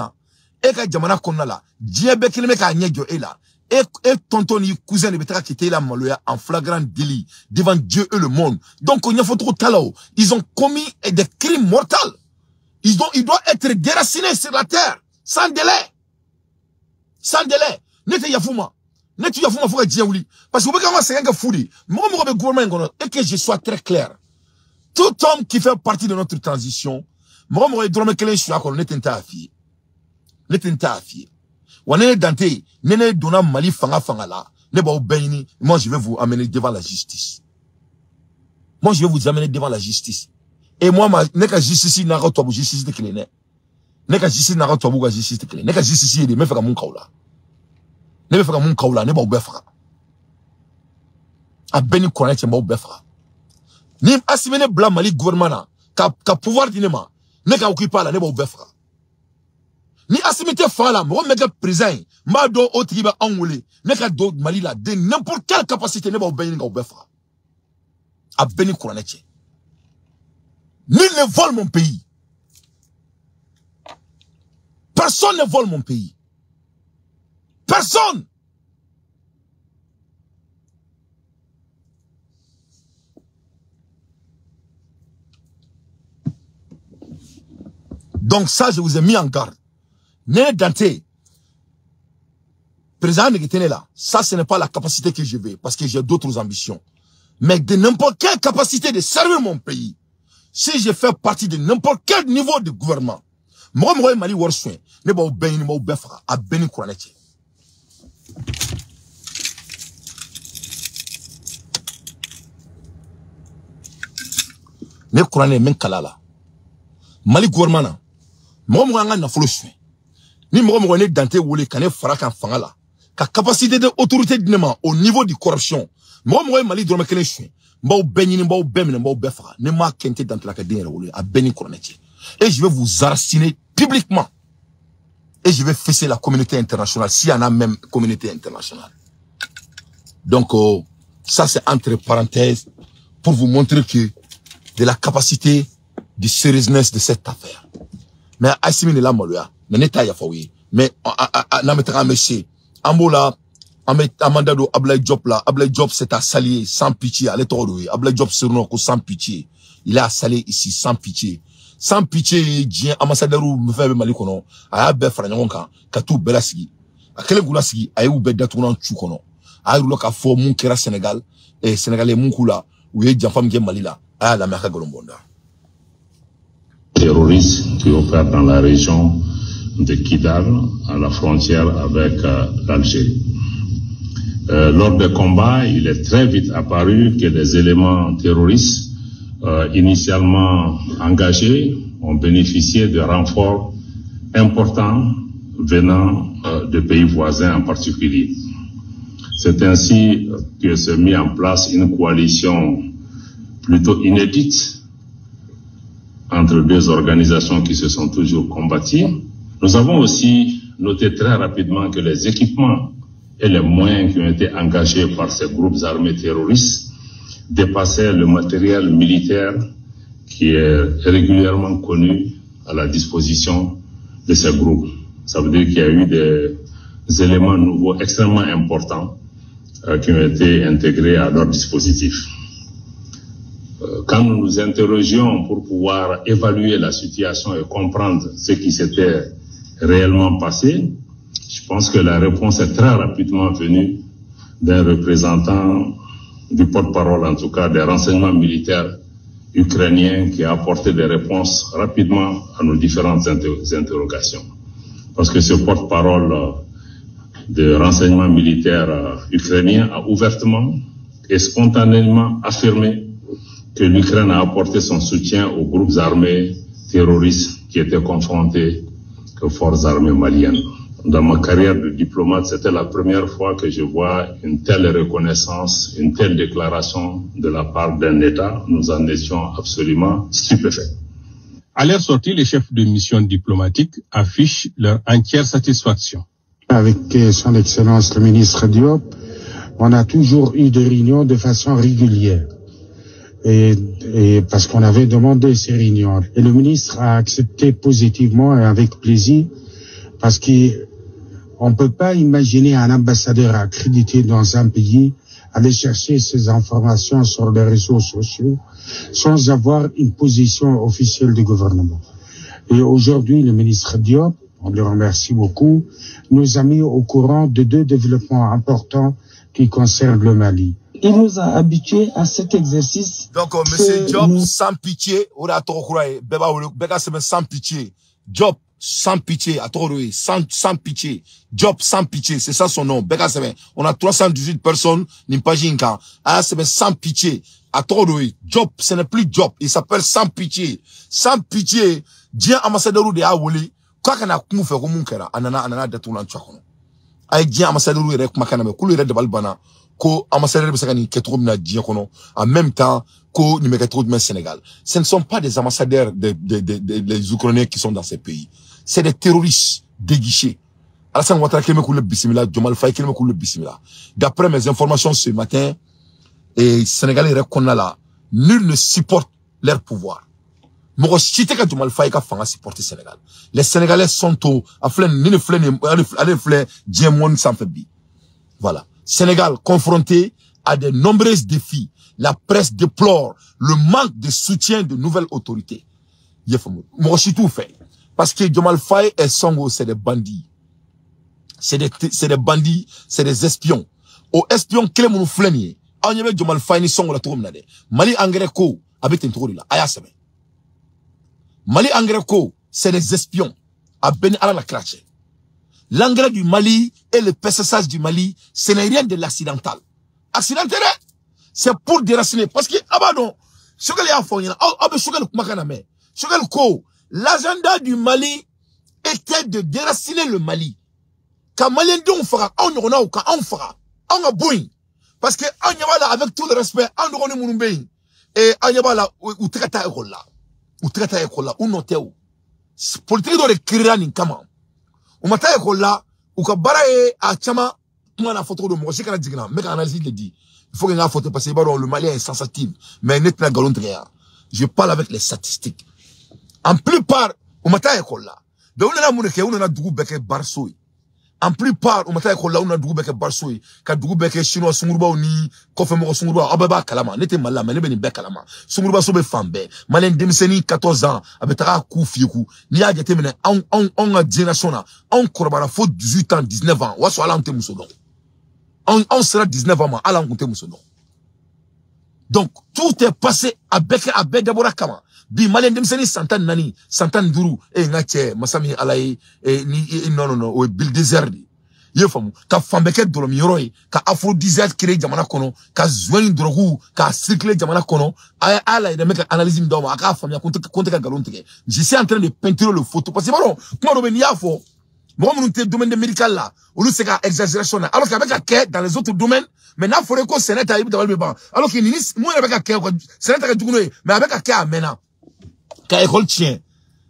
et ka Jamana Konala, Djebe Kilemeka Nyegyo est là. Et tonton ni cousin de Betra qui était là en flagrant délit devant Dieu et le monde. Donc on y a fait trop talao. Ils ont commis des crimes mortels. Ils doivent être déracinés sur la terre sans délai. Sans délai. Nete yafuma. Nete yafuma faut dire oui. Parce que vous pouvez commencer à fouiller. Moi mon gouvernement et que je sois très clair. Tout homme qui fait partie de notre transition, moi mon drôme que les choix qu'on est intéressé. N'est intéressé. Wanene Dante, nene dona Mali fanga la, neba obéini, moi je vais vous amener devant la justice. Moi je vais vous amener devant la justice. Et moi, neka justice n'a pas de justice de clé. Neka justice n'a pas de justice de clé. Neka justice est de me faire mon kaula. Ne me faire mon kaula, neba obefra. A beni konet mba obefra. Ni asimene bla Mali gouvernement ka pouvoir dinema, neka occuper la neba obefra. Ni asimite fala, mo mega prison, ma do otriba angoulé, neka do Mali la, de n'importe quelle capacité neba obéir nga obefra. A beni kouraneche. Nul ne vole mon pays. Personne ne vole mon pays. Personne. Donc ça, je vous ai mis en garde. Né Dante, président de Guétene là, ça ce n'est pas la capacité que je veux, parce que j'ai d'autres ambitions. Mais de n'importe quelle capacité de servir mon pays, si je fais partie de n'importe quel niveau de gouvernement, moi, Mali Warsouin, ne ba obéi, ne ba obefra, a béni Kouranete. Ne Kourane men kalala. Mali gouvernement, moi, na folo souin. Ni moi, ne Dante Wole, kane faraka fangala. Ka capacité de autorité d'inement au niveau de corruption. Moi, Mali drôme kene chouin. Mba obéi, mba obéi, mba obefra. Ne ma kente dans la cadenne Wole, a béni Kouranete. Et je vais vous assassiner publiquement. et je vais fesser la communauté internationale, s'il y en a même communauté internationale. Donc, ça c'est entre parenthèses pour vous montrer que de la capacité, de seriousness de cette affaire. Mais Aïssimine là, moi, n'en faouye. Mais, n'a mettra un monsieur. Ambola, Amandado, Ablai Diop là, Ablai Diop c'est à salier, sans pitié, allez t'ordouer. Ablai Diop c'est sans pitié. Il est à saler ici, sans pitié. Sans pitié, Dien, ambassadeur ou me fait malikono, a be franyangonka, katou belasigi. A kele goulasigi, a eu bedatouna tchoukono. A eu loka fo moun kera Sénégal, et Sénégalais moun koula, ou yé djanfam gen malila, a la merka golombonda. Terroristes qui opèrent dans la région de Kidal, à la frontière avec l'Algérie. Lors des combats, il est très vite apparu que les éléments terroristes initialement engagés ont bénéficié de renforts importants venant de pays voisins en particulier. C'est ainsi que s'est mis en place une coalition plutôt inédite entre deux organisations qui se sont toujours combattues. Nous avons aussi noté très rapidement que les équipements et les moyens qui ont été engagés par ces groupes armés terroristes dépassaient le matériel militaire qui est régulièrement connu à la disposition de ces groupes. Ça veut dire qu'il y a eu des éléments nouveaux extrêmement importants qui ont été intégrés à leur dispositif. Quand nous nous interrogions pour pouvoir évaluer la situation et comprendre ce qui s'était réellement passé, je pense que la réponse est très rapidement venue d'un représentant du porte-parole, en tout cas des renseignements militaires ukrainiens, qui a apporté des réponses rapidement à nos différentes interrogations. Parce que ce porte-parole de renseignements militaires ukrainiens a ouvertement et spontanément affirmé que l'Ukraine a apporté son soutien aux groupes armés terroristes qui étaient confrontés aux forces armées maliennes. Dans ma carrière de diplomate, c'était la première fois que je vois une telle reconnaissance, une telle déclaration de la part d'un État. Nous en étions absolument stupéfaits. À leur sortie, les chefs de mission diplomatique affichent leur entière satisfaction. Avec son Excellence le ministre Diop, on a toujours eu des réunions de façon régulière. Et parce qu'on avait demandé ces réunions. Et le ministre a accepté positivement et avec plaisir, parce qu'on ne peut pas imaginer un ambassadeur accrédité dans un pays aller chercher ces informations sur les réseaux sociaux sans avoir une position officielle du gouvernement. Et aujourd'hui, le ministre Diop, on le remercie beaucoup, nous a mis au courant de deux développements importants qui concernent le Mali. Il nous a habitués à cet exercice. Donc, monsieur Diop, sans pitié, sans pitié. Diop, sans pitié, sans pitié. Diop, sans pitié, c'est ça son nom. On a 318 personnes, Nimpajinka. Ah, c'est sans pitié. Diop, ce n'est plus Diop, il s'appelle sans pitié. Sans pitié, Dieu ambassadeur de Awoli, quoi qu'on a kou fait comme kera, anana de tout l'anchois. Aïe, Dieu ambassadeur de Makana, couleur de Balbana. Ko ambassadeur de Sakani Ketro na Diakono, en même temps, ko Nimeketro de Sénégal. Ce ne sont pas des ambassadeurs des Ukrainiens qui sont dans ces pays. C'est des terroristes déguichés. Alassane Ouattara qui me coule le bismillah, Diomal Faye qui me coule le bismillah. D'après mes informations ce matin, et Sénégalais reconnaissent là, nul ne supporte leur pouvoir. Moi, je suis que Diomal Faye a supporté le Sénégal. Les Sénégalais sont au, voilà. Sénégal confronté à de nombreux défis. La presse déplore le manque de soutien de nouvelles autorités. Moi, je suis tout fait. Parce que Diomal Faye et Songo, c'est des bandits. C'est des bandits, c'est des espions. Aux espions, quel est mon flânier? On y avait Diomal Faye ni Songo la tourmnade. Mali Angreko, avec un tour là. Ayasame. Mali Angreko, c'est des espions. À Ben Ala la crache. L'engrais du Mali et le PSSH du Mali, ce n'est rien de l'accidental. Accidentel, c'est pour déraciner. Parce que, l'agenda du Mali était de déraciner le Mali. Quand Malien on fera, on a bouin. Parce que, on y va là, avec tout le respect, on a mon béin. Et on y va là, ou traita école là. Ou traita école là, ou noté où. Politique de créer un kama. ou mata école là ou ka baraye a chama moi la photo de moi c'est kana digna mais analyse le dit il faut que la photo parce que le Mali est sensible mais net na galon tréa je parle avec les statistiques en plupart ou mata école là de on na muneke on na dugu beke barsoy en plupart, on m'a dit qu'on a double barsoy, qu'a double chinois, sungurba ou ni, kofemo sungurba, ababa kalama, n'était mal là, mais n'était pas kalama. Sungurba sobe fambe, malin demiseni 14 ans, abetara kou fiku, ni a gâté mena, on a génération là, on corbara faut 18 ans, 19 ans, ou soit là on te moussolon. On sera 19 ans, à l'an on te moussolon. Donc, tout est passé à Begabora Kama. Bi malin demiseni santan nani, santan duru, ngache, masami alaye, non, bil désert. Ye famu, ka fambeke dolomi yoroi, ka aphrodisiaque créé jamana kono, ka zweni drogu, ka circuler jamana kono, ala ide meka analyse mdoma, aka famia konte ka galon teke. Je suis en train de peinturer le photo, parce que bon, comment on y a fo, moi mon domaine de médical là, on nous c'est qu'à exagération là, alors qu'avec la dans les autres domaines, mais n'a faut que sénat à ibda walbe ban, alors que ni moi avec la quai, sénat ka dugno, mais avec la quai amena, ka école tien,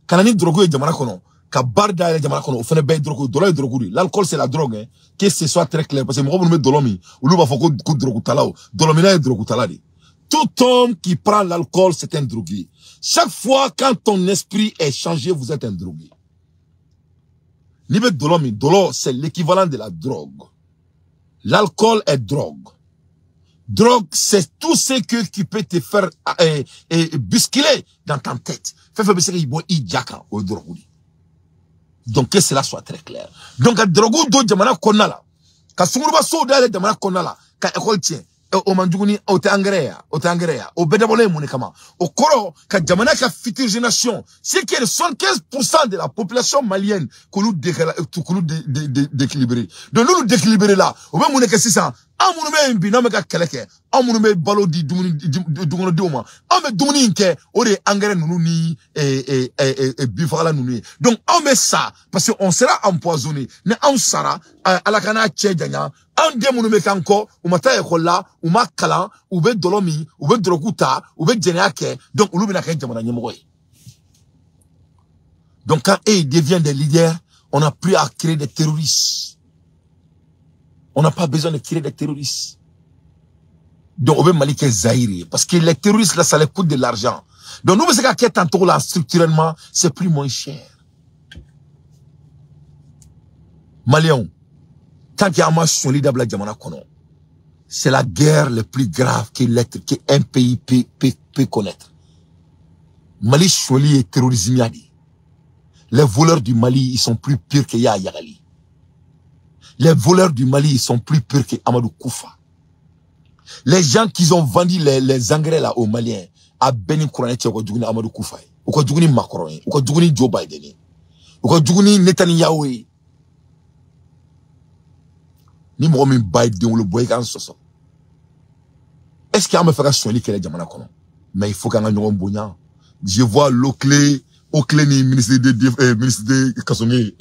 kanani drogu jamana kono. Ka barda ya jamana kono ofene bay drogue dola drogue l'alcool c'est la drogue hein que ce soit très clair parce que mo me dolomi ou lu ba foko ko drogue talao dolomi na drogue taladi tout homme qui prend l'alcool c'est un drogué chaque fois quand ton esprit est changé vous êtes un drogué nibe dolomi dolo c'est l'équivalent de la drogue l'alcool est drogue c'est tout ce qui peut te faire bousculer dans ta tête fait que il boit ijaka au drogue. Donc que cela soit très clair. Donc à drogu do jamana konala. Ka sunguruba so dale jamana konala. Ka école tien. O manjuguni o te angrea. O bedabole moni kama. O koro ka jamana ka future génération. C'est que 75% de la population malienne que nous déquilibrer. Donc nous déquilibrer là. O be moni ka sisa. Amunu me binome ka keleke. Amunu me balo di dumuni dioma. Ame dumuni nke ore engrais nunu ni bifala nunu. Donc on met ça parce qu'on sera empoisonné. Ne on sera à la kana tchedjanya. On demunu me kanko ou mata ekola ou makala ou be dolomi ou be droguta ou be djeneake. Donc on lubina ka jamana nyemoy. Donc quand ils deviennent des leaders, on n'a plus à créer des terroristes. On n'a pas besoin de créer des terroristes. Donc, on veut Maliké Zahiri. Parce que les terroristes, là, ça les coûte de l'argent. Donc, nous, c'est qu'à tantôt, là, structurellement, c'est plus moins cher. Malion, tant qu'il y a un match sur l'idée de la Djamana Kono, c'est la guerre la plus grave qu'un pays peut connaître. Mali Choli est terrorisme. Les voleurs du Mali, ils sont plus pires que Yagali. Les voleurs du Mali, ils sont plus purs que Amadou Koufa. Les gens qui ont vendu les engrais là aux Maliens, à Benin Kouranete, ou à Amadou Koufa, ou à Macron, ou à Joe Biden, ou à Netanyahu. Ni Mohamed Biden ou le Boygan Soso. Est-ce qu'il y a un fait soigner que les Djamana Kono? Mais il faut qu'on ait un bon. Je vois l'Oclé ni ministre de Kasonge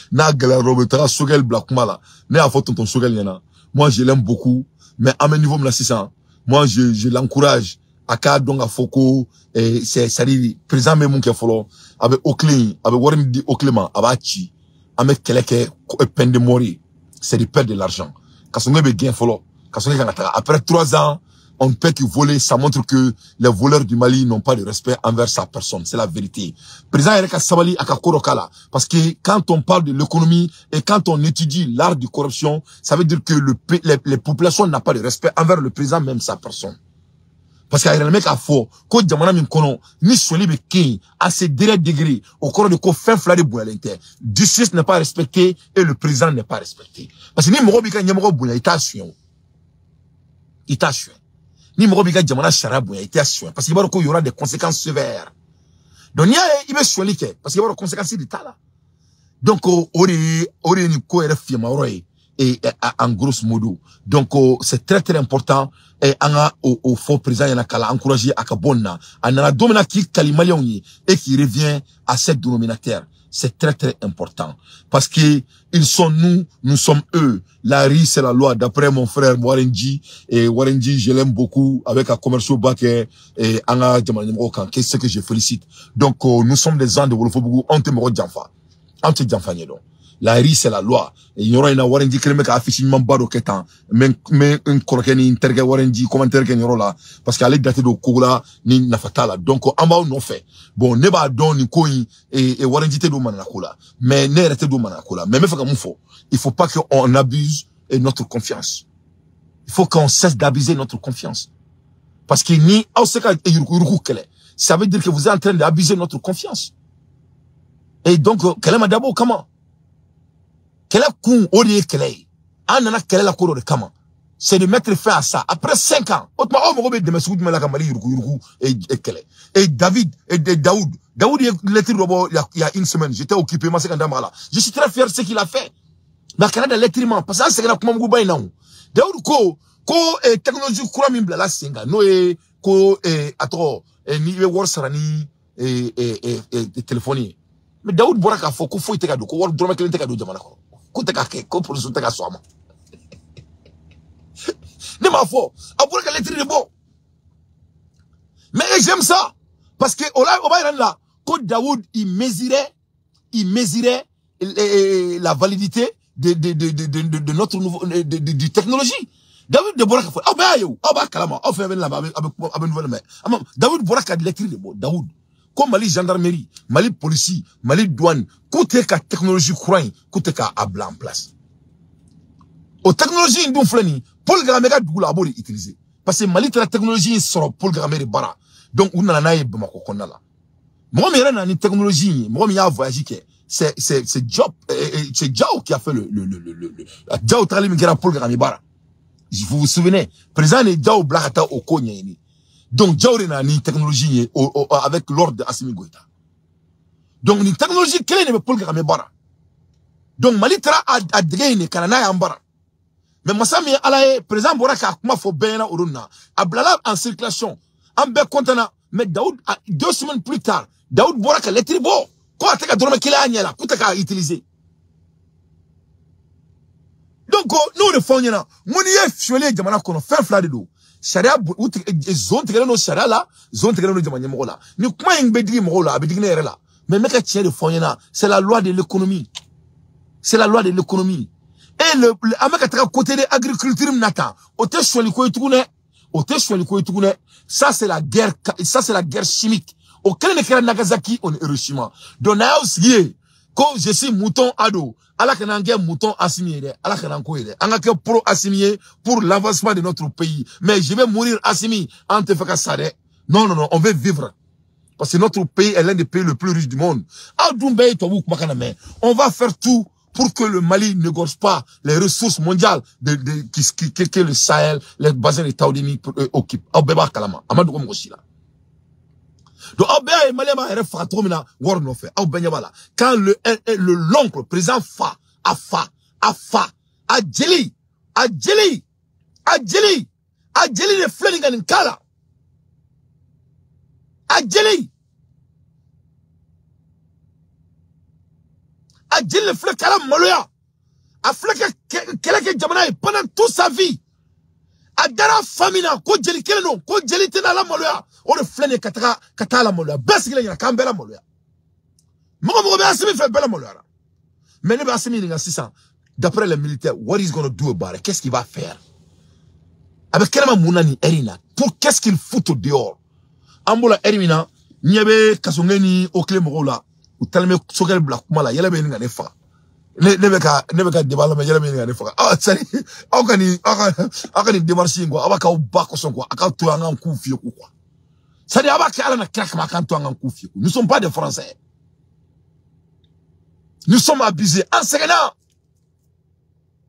na gala Robert Sogel Blackmala ne a fait ton Sogel yana. Moi je l'aime beaucoup mais à mon niveau me la 600 moi je l'encourage à ka donga foko c'est dire président même qui follow avec Oclé avec Warren di Oclément abachi avec keleke peine de mourir c'est de perdre de l'argent Kasonge be gain follow Kasonge après 3 ans on peut que voler, ça montre que les voleurs du Mali n'ont pas de respect envers sa personne. C'est la vérité. Président Erika Sabali Akakorokala. Parce que quand on parle de l'économie et quand on étudie l'art de corruption, ça veut dire que les populations n'ont pas de respect envers le président, même sa personne. Parce qu'il y a un mec à faux. Quand Djamana Minkono, ni Soli Bekin, à ces derniers degrés, au cours de quoi fin flade Boualente, justice n'est pas respectée et le président n'est pas respecté. Parce que ni Morobika Nyamoro Bouya, il t'a suivi. Il t'a suivi. Ni Morobika Djamana Charabouya, il t'a suivi. Parce qu'il y aura des conséquences sévères. Donc, il va suivi, parce qu'il y aura des conséquences d'État là. Donc, ori ni ko ere firma oroy et en grosso modo. Donc, c'est très très important et anga au faux président yana kala encourager akabonna anana domina ki kalimalion et qui revient à cette dénominateur. C'est très très important parce que ils sont nous sommes eux. La rue c'est la loi d'après mon frère Warenji et Warenji je l'aime beaucoup avec un commercial bac et anga jamani mokan qu'est-ce que je félicite. Donc nous sommes des gens de Wolofobougou on te moro jamfa. Entre Djanfanye donc. La RI, c'est la loi. Et il y aura une warranty qui me affiche une mambado qui est en, mais un corokeni intergue warranty, commentaire qui est là. Parce qu'elle est datée de Koula, ni Nafatala. Donc, en bas, on en fait. Bon, ne va don ni koi et warranty te do manakula. Mais ne rete do manakula. Mais me fait comme faut. Il faut pas qu'on abuse notre confiance. Il faut qu'on cesse d'abuser notre confiance. Parce que ni, ça veut dire que vous êtes en train d'abuser notre confiance. Et donc, quel est d'abord comment? Quel est le coup de quel est? On a quel est la cour de comment? C'est de mettre fin à ça. Après 5 ans, et David, et Daoud, il y a une semaine, j'étais occupé, je suis très fier de ce qu'il a fait. Mais Canada, l'électriquement, parce que c'est là comment vous voyez non. Daoud, technologie, quoi, m'imbla la singa, no, attends, ni warsarani, téléphonie. Mais Daoud Boraka faut qu'on faut tega do ko war droma kelen tega do jamana ko ko tega ke ko police tega soama ne ma fo Boraka lettre de bon mais j'aime ça parce que oba là ko Daoud il mesurait la validité de notre nouveau de technologie. Daoud de Boraka faut kalama fait ben là avec nouvelle mais Daoud Boraka lettre de bon Daoud comme Mali gendarmerie, Mali police, Mali douane, côté ka technologie courant, côté ka abla en place. Aux technologies indou flani, Paul Gramega doula bori utiliser. Parce que Mali la technologie sort Paul Gramega bara. Donc on a naïe bamako konala. Moi mais là une technologie, moi mais y a voyagé que c'est Job, c'est Jao qui a fait le Jao Tali Migera Paul Gramega bara. Vous vous souvenez, président de Jao Blakata au Konyeni. Donc, Djaouri n'a ni technologie avec l'ordre d'Assimi Goïta. Donc, ni technologie clé ne peut pas le bara. Donc, Malitra a drainé Kanana Ambara. Mais Massami Alaye, président Boraka, kuma fo bena uruna. Ablala en circulation. Ambe kontana. Mais Daoud, 2 semaines plus tard, Daoud Boraka, les tribaux. Quoi, t'as qu'à dormir qu'il a agnela. Quoi, t'as qu'à utiliser. Donc, nous, le fond, y'en a. Mouniye, fiolé, jamana, kono, fin fla de l'eau. Sharia zone tegele no sharia la zone tegele no jamanya mo la ni kuma ngbe mo la abedigi na la mais meka tient de fonyena c'est la loi de l'économie et le ameka taka côté de agriculture nata ote swali ko itugune ça c'est la guerre chimique auquel ne kera Nagasaki on Hiroshima donc na aussi ko je suis mouton ado ala kana nge mouton assimilé de ala kana ko ide anga ke pro assimilé pour l'avancement de notre pays mais je vais mourir assimilé en te faka sade non on veut vivre parce que notre pays est l'un des pays les plus riches du monde on va faire tout pour que le Mali ne gorge pas les ressources mondiales que le Sahel les bassins des Taoudini occupent au beba kalama amadou ko ngosila. Donc, quand l'oncle, président Adjeli, le Flanagan Kala. Adjeli le Flanagan Moloya. Pendant toute sa vie. Adara famina ko jeli keleno ko jeli tena la moloya o de flene kata la moloya basikile ya kambela moloya mo be asimi fe bela moloya mais ne be asimi ni 600 d'après les militaires what is going to do about it qu'est-ce qu'il va faire avec kelema munani erina pour qu'est-ce qu'il fout au dehors ambola erimina nyebe kasongeni o kle mola ou talme sogel black mala yele be ngane fa ne beka debala me yele me ngane fa sari akani démarche ngo abaka ubako songo akato anga nkufie kwa sari abaka ala na crack makanto anga nkufie nous sommes pas des français nous sommes abusés en second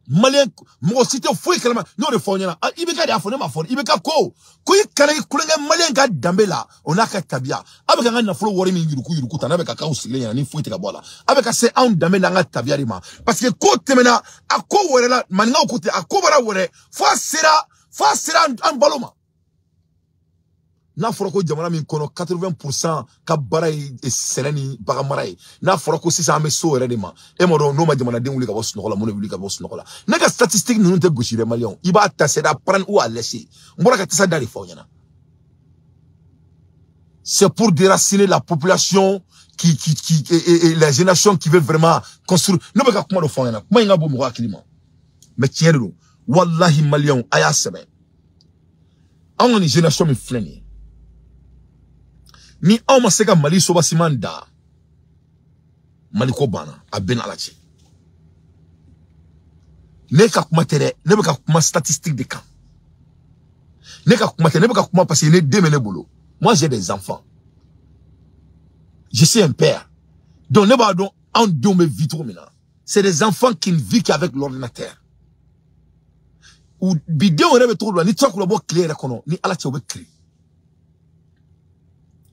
malien mo cité fouille kalama non de fonyana ibeka da fone ma fone ibeka ko ikale kulenga malien ga dambela onaka tabia abeka ngana flo wori mi yuruku tanabeka ka usigile ni fouille ka bola abeka se on dambela nga tabia rima parce que ko temena akko wore la maninga okuti akko bara wore fa sera en baloma na foroko jamana min kono 80% ka baray e seleni bagamaray na foroko 600 me so re de ma e mo do no ma jamana den wuli ka boss nokola mo wuli ka boss nokola naga statistique nunu te goshire malion iba ta seda prendre ou à laisser mbora ka tsa dari fo nyana c'est pour déraciner la population et la génération qui veut vraiment construire. Ne me pas comment le fond, moi il y a bon moi mais tiens le wallahi malien aya semaine. On une génération me flâne. Ni on m'a sega Mali soba simanda. Mali ko bana a ben alachi. Ne ka kuma tere, ne ka kuma statistique de camp. Ne ka kuma tere, ne ka kuma parce que ne démené boulot. Moi j'ai des enfants. Je suis un père. Donc ne pas donc en deux me vite maintenant. C'est des enfants qui ne vivent qu'avec l'ordinateur. Ou bidé on rêve trop loin, ni toi qu'on a clé reconnaît, ni ala tu créer.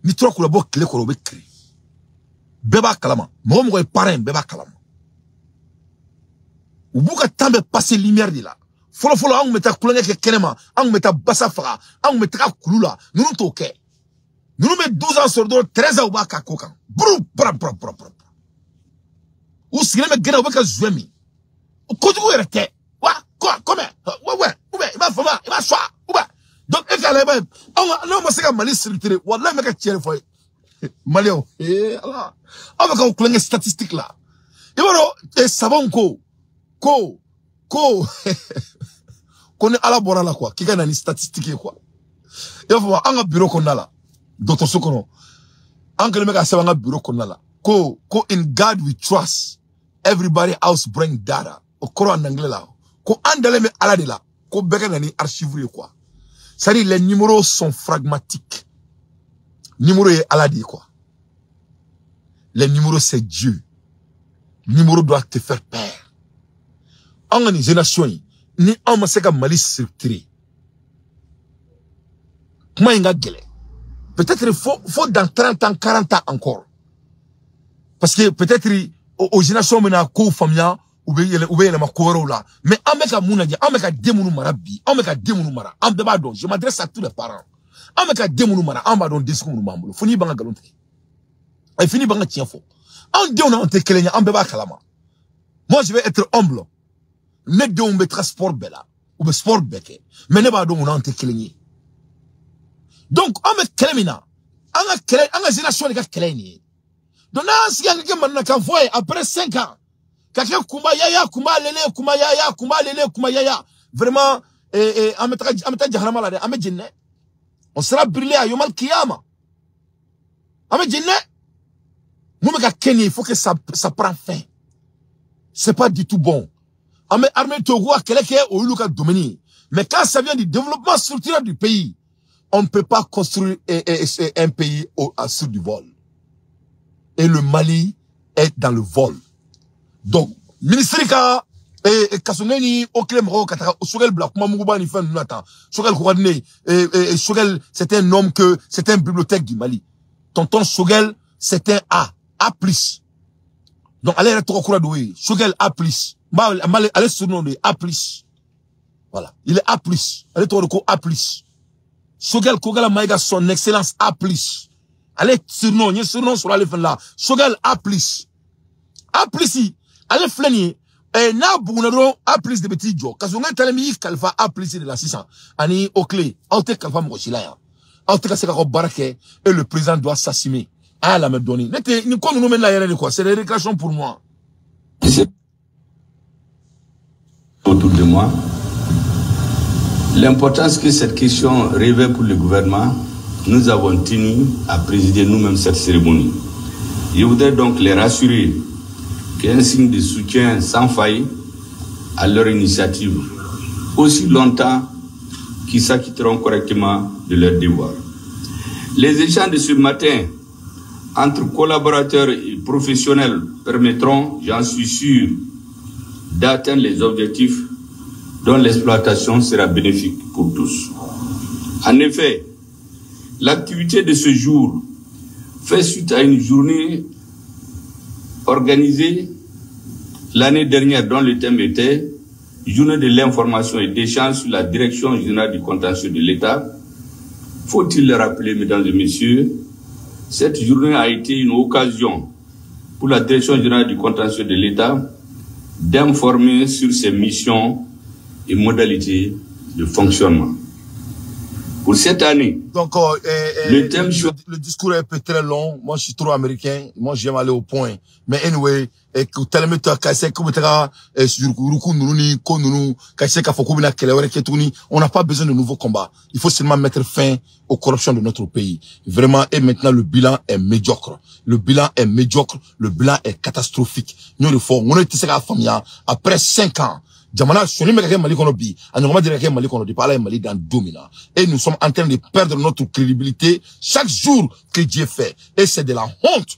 Ni toi qu'on a clé qu'on a créer. Beba kalama, moi moi parrain beba kalama. Ou beaucoup de temps de passer lumière de là. Follow on met ta couleur que kenema, on met ta bassafra, on met ta couleur, nous nous toquons. Nous nous mettons 12 ans sur 2, 13 ans au bas à coca. Brou, bra. Ou si les mecs gagnent au bas à Zouemi. Ou quand vous êtes, quoi, comment, il va falloir, il va soir, donc, et qu'à l'époque, on m'a dit Mali sur le terrain, wallah, mec, tiens, il faut, Malio, Allah, on va quand on statistique là. Et voilà, et savons qu'on est à la bora là, quoi, qui gagne une statistique, quoi. Et on va, on a un bureau qu'on a là. Docteur Sokono, Uncle Mega Savanga bureau qu'on a là. Ko in God we trust. Everybody else bring data. Au Coran en anglais là. Ko andale me alade là. Ko bega nani archiver quoi. Ça dit les numéros sont fragmatiques. Numéro est alade quoi. Les numéros c'est Dieu. Numéro doit te faire peur. En une génération ni en maseka malice structuré. Comment il a gueulé? Peut-être il faut dans 30 ans, 40 ans encore. Parce que peut-être aux générations maintenant ko famia ou bien les makoro là. Mais en meka mouna dia, en meka demunu marabi, en meka demunu mara. En débat donc, je m'adresse à tous les parents. En meka demunu mara, en badon discours nous mambo. Fini banga galonte. Et fini banga tien fo. En de on a on te kelenya, en beba kalama. Moi je vais être humble. Ne de on mettra sport bella ou be sport beke. Mais ne ba donc on a on te kelenya. Donc, on met Kelemina. On a génération de Keleni. Donc, là, si on a après 5 ans, quelqu'un Kuma Yaya, Kuma Lele, Kuma Yaya, Kuma Lele, Kuma Yaya. Vraiment, on mettra Jahrama là, on met Djenne. On sera brûlé à Yomal Kiyama. On met Djenne. Moumeka Kenya, il faut que ça prenne fin. C'est pas du tout bon. On met armée Togo à quelqu'un au Luka Domini. Mais quand ça vient du développement structurel du pays, on ne peut pas construire un pays sur du vol. Et le Mali est dans le vol. Donc, ministrika et Kasungeni Oklemro Katara Sogel Black Mamouba ni fan nata Sogel Kouradne et Sogel c'est un homme que c'est une bibliothèque du Mali. Tonton Sogel c'est un A plus. Donc allez retrouver Kouradoué Sogel A plus. Allez surnom de A plus. Voilà, il est A plus. Allez retrouver A plus. Sogel Kogala Maïga son excellence A+. Allez surnom, il y a surnom sur la fin là. Sogel A+. A+, allez flenir. Et na bounadron A+ de petit jo. Kazunga talemi kalfa A+ de la 600. Ani okle. Aute kalfa mochilaya. Aute kaseka ko barake. Et le président doit s'assumer. Ah la me donner. Nete, ni kon nous mène la yere quoi. C'est des réclamations pour moi. Autour de moi. L'importance que cette question revêt pour le gouvernement, nous avons tenu à présider nous-mêmes cette cérémonie. Je voudrais donc les rassurer qu'un signe de soutien sans faille à leur initiative, aussi longtemps qu'ils s'acquitteront correctement de leurs devoirs. Les échanges de ce matin entre collaborateurs et professionnels permettront, j'en suis sûr, d'atteindre les objectifs dont l'exploitation sera bénéfique pour tous. En effet, l'activité de ce jour fait suite à une journée organisée l'année dernière dont le thème était Journée de l'information et d'échange sur la direction générale du contentieux de l'État. Faut-il le rappeler, mesdames et messieurs, cette journée a été une occasion pour la direction générale du contentieux de l'État d'informer sur ses missions et modalités de fonctionnement. pour cette année. Donc, le discours est un peu très long. Moi, je suis trop américain. Moi, j'aime aller au point. Mais anyway, on n'a pas besoin de nouveaux combats. Il faut seulement mettre fin aux corruptions de notre pays. Vraiment, et maintenant, le bilan est médiocre. Le bilan est médiocre. Le bilan est catastrophique. Nous, le faut, on est après 5 ans. Jamana soni me Mali kono bi anoma dire Mali kono di parler Mali dans domina et nous sommes en train de perdre notre crédibilité chaque jour que Dieu fait et c'est de la honte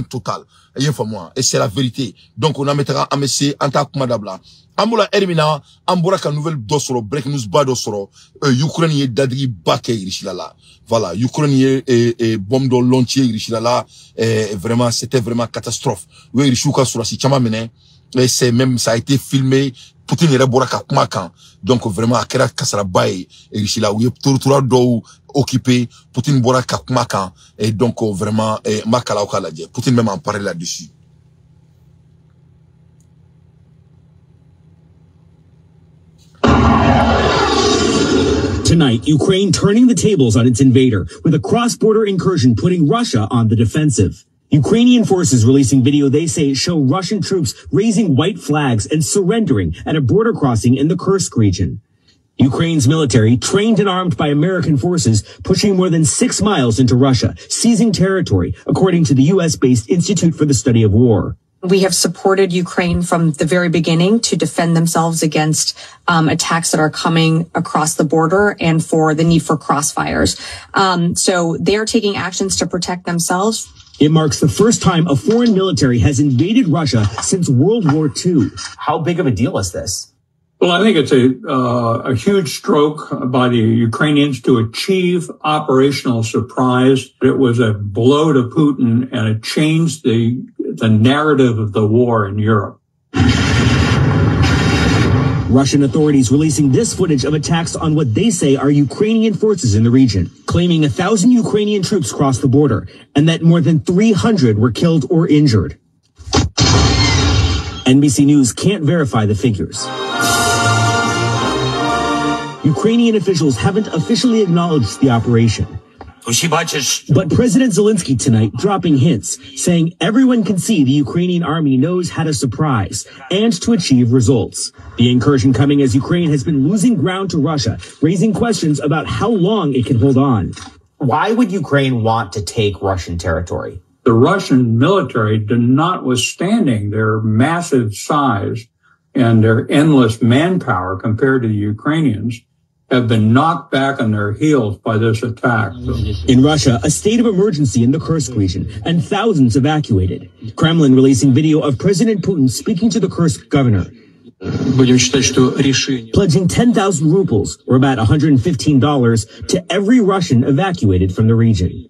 totale et moi et c'est la vérité. Donc on a mettra à monsieur anta kumadabla amula elimina ambura ka nouvelle dosoro break news ba dosoro Ukraine est dadri baké irishilala voilà Ukraine est bombe de lontier irishilala vraiment c'était vraiment catastrophe oui irishuka sur la si chama mene et c'est même ça a été filmé Poutine yɛrɛ bɔra ka kuma kan donc vraiment a kɛra kasaraba ye Irishila u ye territoire dɔw occupé Poutine bɔra ka kuma kan et donc vraiment ma kalaw ka lajɛ Poutine même en parle là-dessus. Tonight, Ukraine turning the tables on its invader with a cross-border incursion putting Russia on the defensive. Ukrainian forces releasing video they say show Russian troops raising white flags and surrendering at a border crossing in the Kursk region. Ukraine's military, trained and armed by American forces, pushing more than 6 miles into Russia, seizing territory, according to the U.S.-based Institute for the Study of War. We have supported Ukraine from the very beginning to defend themselves against attacks that are coming across the border and for the need for crossfires. So they are taking actions to protect themselves. It marks the first time a foreign military has invaded Russia since World War II. How big of a deal is this? Well, I think it's a huge stroke by the Ukrainians to achieve operational surprise. It was a blow to Putin, and it changed the narrative of the war in Europe. Russian authorities releasing this footage of attacks on what they say are Ukrainian forces in the region, claiming 1,000 Ukrainian troops crossed the border and that more than 300 were killed or injured. NBC News can't verify the figures. Ukrainian officials haven't officially acknowledged the operation. But President Zelensky tonight dropping hints, saying everyone can see the Ukrainian army knows how to surprise and to achieve results. The incursion coming as Ukraine has been losing ground to Russia, raising questions about how long it can hold on. Why would Ukraine want to take Russian territory? The Russian military, notwithstanding their massive size and their endless manpower compared to the Ukrainians, have been knocked back on their heels by this attack. In Russia, a state of emergency in the Kursk region and thousands evacuated. Kremlin releasing video of President Putin speaking to the Kursk governor, pledging 10,000 rubles, or about $115, to every Russian evacuated from the region.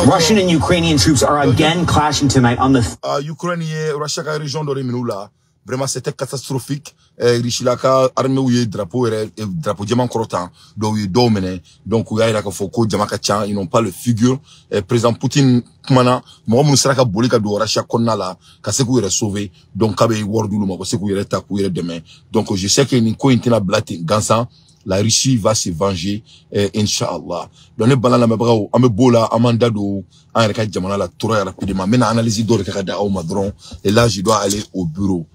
Russian and Ukrainian troops are again clashing tonight on the... Ukraine, Russia, région de Reminula. Vraiment, c'était catastrophique. Richilaka, armée où il y a drapeau diamant crotant, donc il y a domine. Donc, il y a la Foko, Diamakacha, ils n'ont pas le figure. Président Poutine, Kumana, moi, mon sera bolika do Russia Konala, Kasekou est sauvé. Donc, Kabe Wardou, moi, Kasekou est takou demain. Donc, je sais qu'il y a une coïntina blatte, Gansan. La Russie va se venger, Inch'Allah. Donc, les la mebrao, amebola, amandado, en reka diamana la toura rapidement. Maintenant, analyse d'or kakada au madron. Et là, je dois aller au bureau.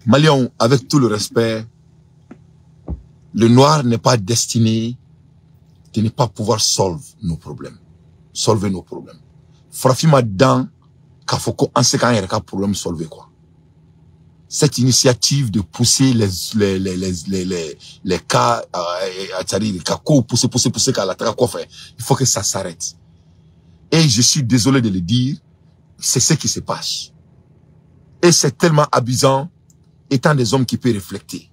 Malion, avec tout le respect, le noir n'est pas destiné de ne pas pouvoir solver nos problèmes. Frafima dans, Kafoko, en ce cas, il y a un problème solvé, quoi. Cette initiative de pousser les cas, les cas, pousser, qu'à la traque, il faut que ça s'arrête. Et je suis désolé de le dire, c'est ce qui se passe. Et c'est tellement abusant, étant des hommes qui peuvent réfléchir.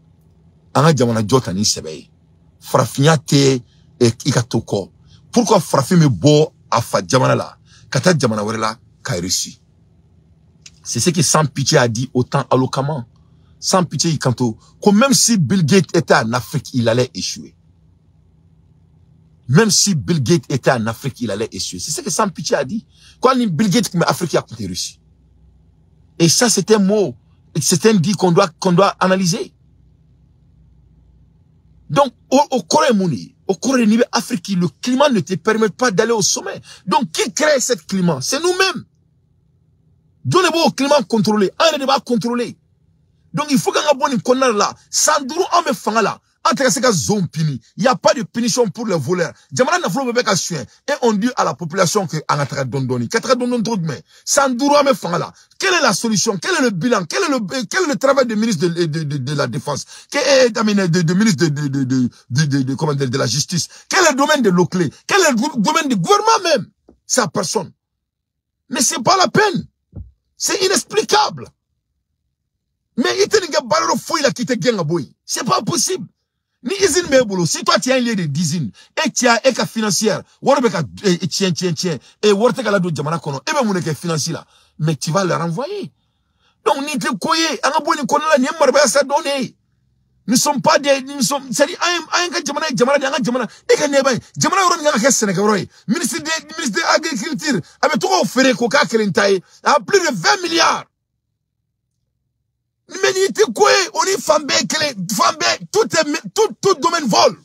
Pourquoi Frafi me bo à fa Djamana là? Kata Djamana Warela, Kairisi. C'est ce que Sans Pitié a dit autant alloquemment. Sans Pitié, que même si Bill Gates était en Afrique, il allait échouer. Même si Bill Gates était en Afrique, il allait échouer. C'est ce que Sans Pitié a dit. Quand Bill Gates, mais Afrique a coûté Russie. Et ça, c'est un mot. C'est un dit qu'on doit analyser. Donc, au Corée Mouni, au Corée Nibe Afrique, le climat ne te permet pas d'aller au sommet. Donc, qui crée ce climat? C'est nous-mêmes. Donnez-vous au climat contrôlé. On ne va pas contrôler. Donc, il faut qu'on ait une connasse là. Sandourou, on me fait là. Entre ces zone puni. Il n'y a pas de punition pour les voleurs. Jamana n'a pas de chien. Et on dit à la population que on a très dondoni. Qu'est-ce que trop de main? Sandourou, on me fait là. Quelle est la solution? Quel est le bilan? Quel est le travail du ministre de la Défense? Quel est le ministre de la Justice? Quel est le domaine de l'eau clé? Quel est le domaine du gouvernement même? C'est à personne. Mais c'est pas la peine. C'est inexplicable. Mais il te dit que Barro fouille la qui te gagne à boy. C'est pas possible. Ni usine mais boulot. Si toi tu as un lien de d'usine et tu as un financière, Warbeka tien et Warteka la do jamana kono. Et ben mon que financier là. Mais tu vas le renvoyer. Donc ni te koye, anga boni kono la ni marba sa donné. Nous sommes pas des c'est dit un jamana anga jamana et que ne ba jamana ron nga ke Sénégal roy. Ministre de l'agriculture avait tout offert ko ka kelentaye à plus de 20 milliards. Mais il était quoi? On est fambé, tout domaine vol.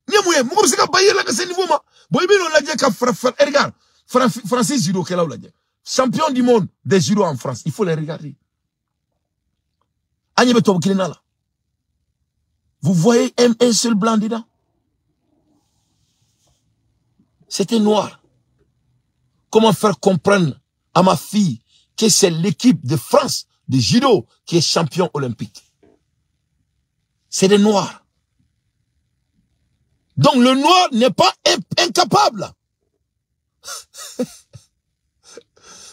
Ni mouye, mou c'est ka bayer là que c'est niveau ma. Boy bien on l'a dit regarde, Francis judo qu'elle a l'a dit. Champion du monde des judo en France, il faut les regarder. Agnès Beto Kilena là. Vous voyez un seul blanc dedans? C'était noir. Comment faire comprendre à ma fille que c'est l'équipe de France de judo qui est champion olympique? C'est des noirs. Donc le noir n'est pas incapable.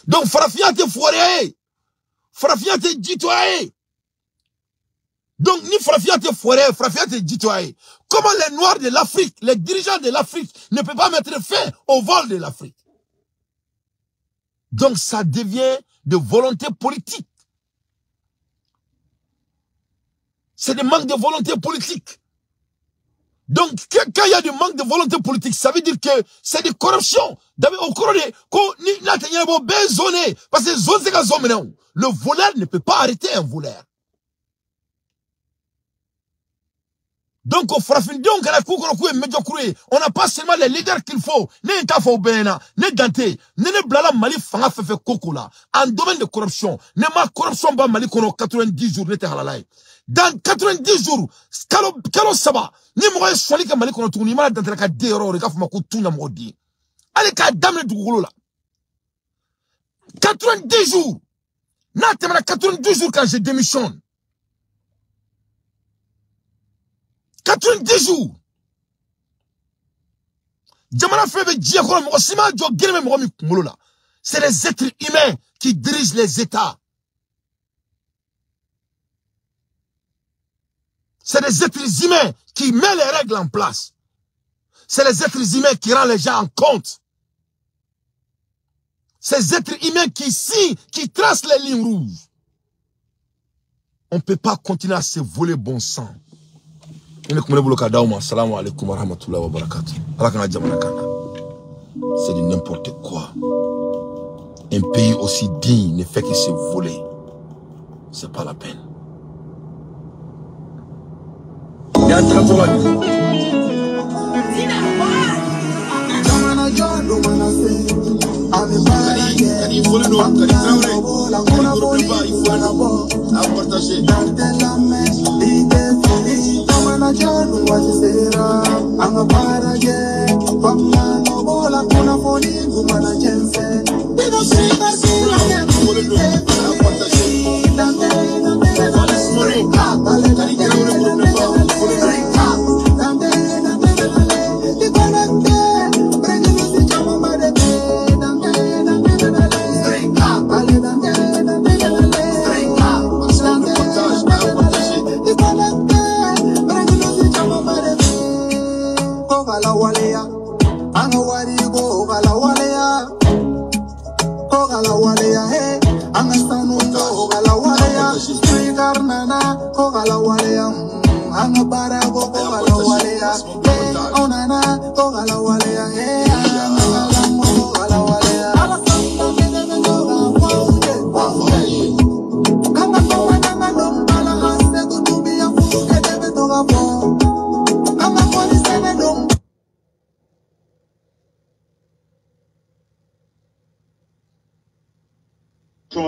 Donc Farafia te foiré. Farafia te ditoyé. Donc ni Farafia te foiré, Farafia te ditoyé. Comment les noirs de l'Afrique, les dirigeants de l'Afrique ne peuvent pas mettre fin au vol de l'Afrique? Donc ça devient de volonté politique. C'est des manques de volonté politique. Donc, quand il y a du manque de volonté politique, ça veut dire que c'est de corruption. Au cours de parce que zone c'est zone. Le voleur ne peut pas arrêter un voleur. Donc, au Frafindon, on n'a pas seulement les leaders qu'il faut. Ne Tafo Bena, ne Dante, ne Blala Mali Fanga Fefe Kokola. En domaine de corruption, ne ma corruption ba Mali kono 90 jours n'était halalai. Dans 90 jours, Kalo Saba, ni moi Swali ka Mali kono tourni mal dans la déro, regaf ma kutuna modi. Allez ka dame du golo là. 90 jours. Na temana 90 jours quand je démissionne. 90 jours. C'est les êtres humains qui dirigent les États. C'est les êtres humains qui mettent les règles en place. C'est les êtres humains qui rendent les gens en compte. Ces êtres humains qui tracent les lignes rouges. On ne peut pas continuer à se voler bon sang. Salam alaikum wa rahmatullahi wa barakatuh. C'est de n'importe quoi. Un pays aussi digne ne fait que se voler. C'est pas la peine.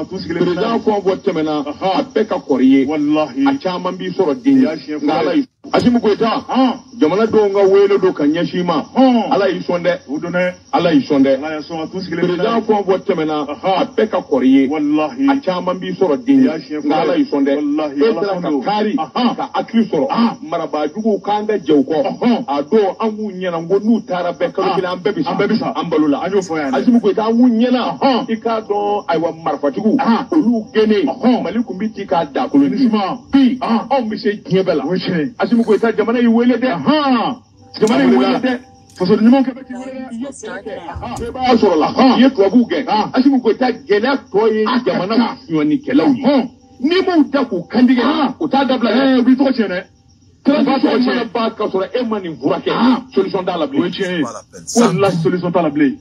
président ko bo temena a beka koriye wallahi a chama bi soro din ngala asimu goita jamana do nga wele do kanya shima ala isonde udone ala isonde président ko bo temena a beka koriye wallahi a chama bi soro din ngala isonde wallahi ala ka kari ka akli soro maraba jugo kanga jewko a do angu nyana ngonu tara beka bila ambebisa ambalula asimu goita angu nyana ikado aywa marfatigu olu gene maliku biti ka da kolonisima bi on bi se tiebela asimu ko ta jamana yi wele de jamana yi wele de faso ni mon ke be wele ba so la ye to bu ge asimu ko ta gele to ye jamana yoni kelaw ni mo ta ku kandige o ta dabla bi to chene solution dans la blé. La solution dans la blé.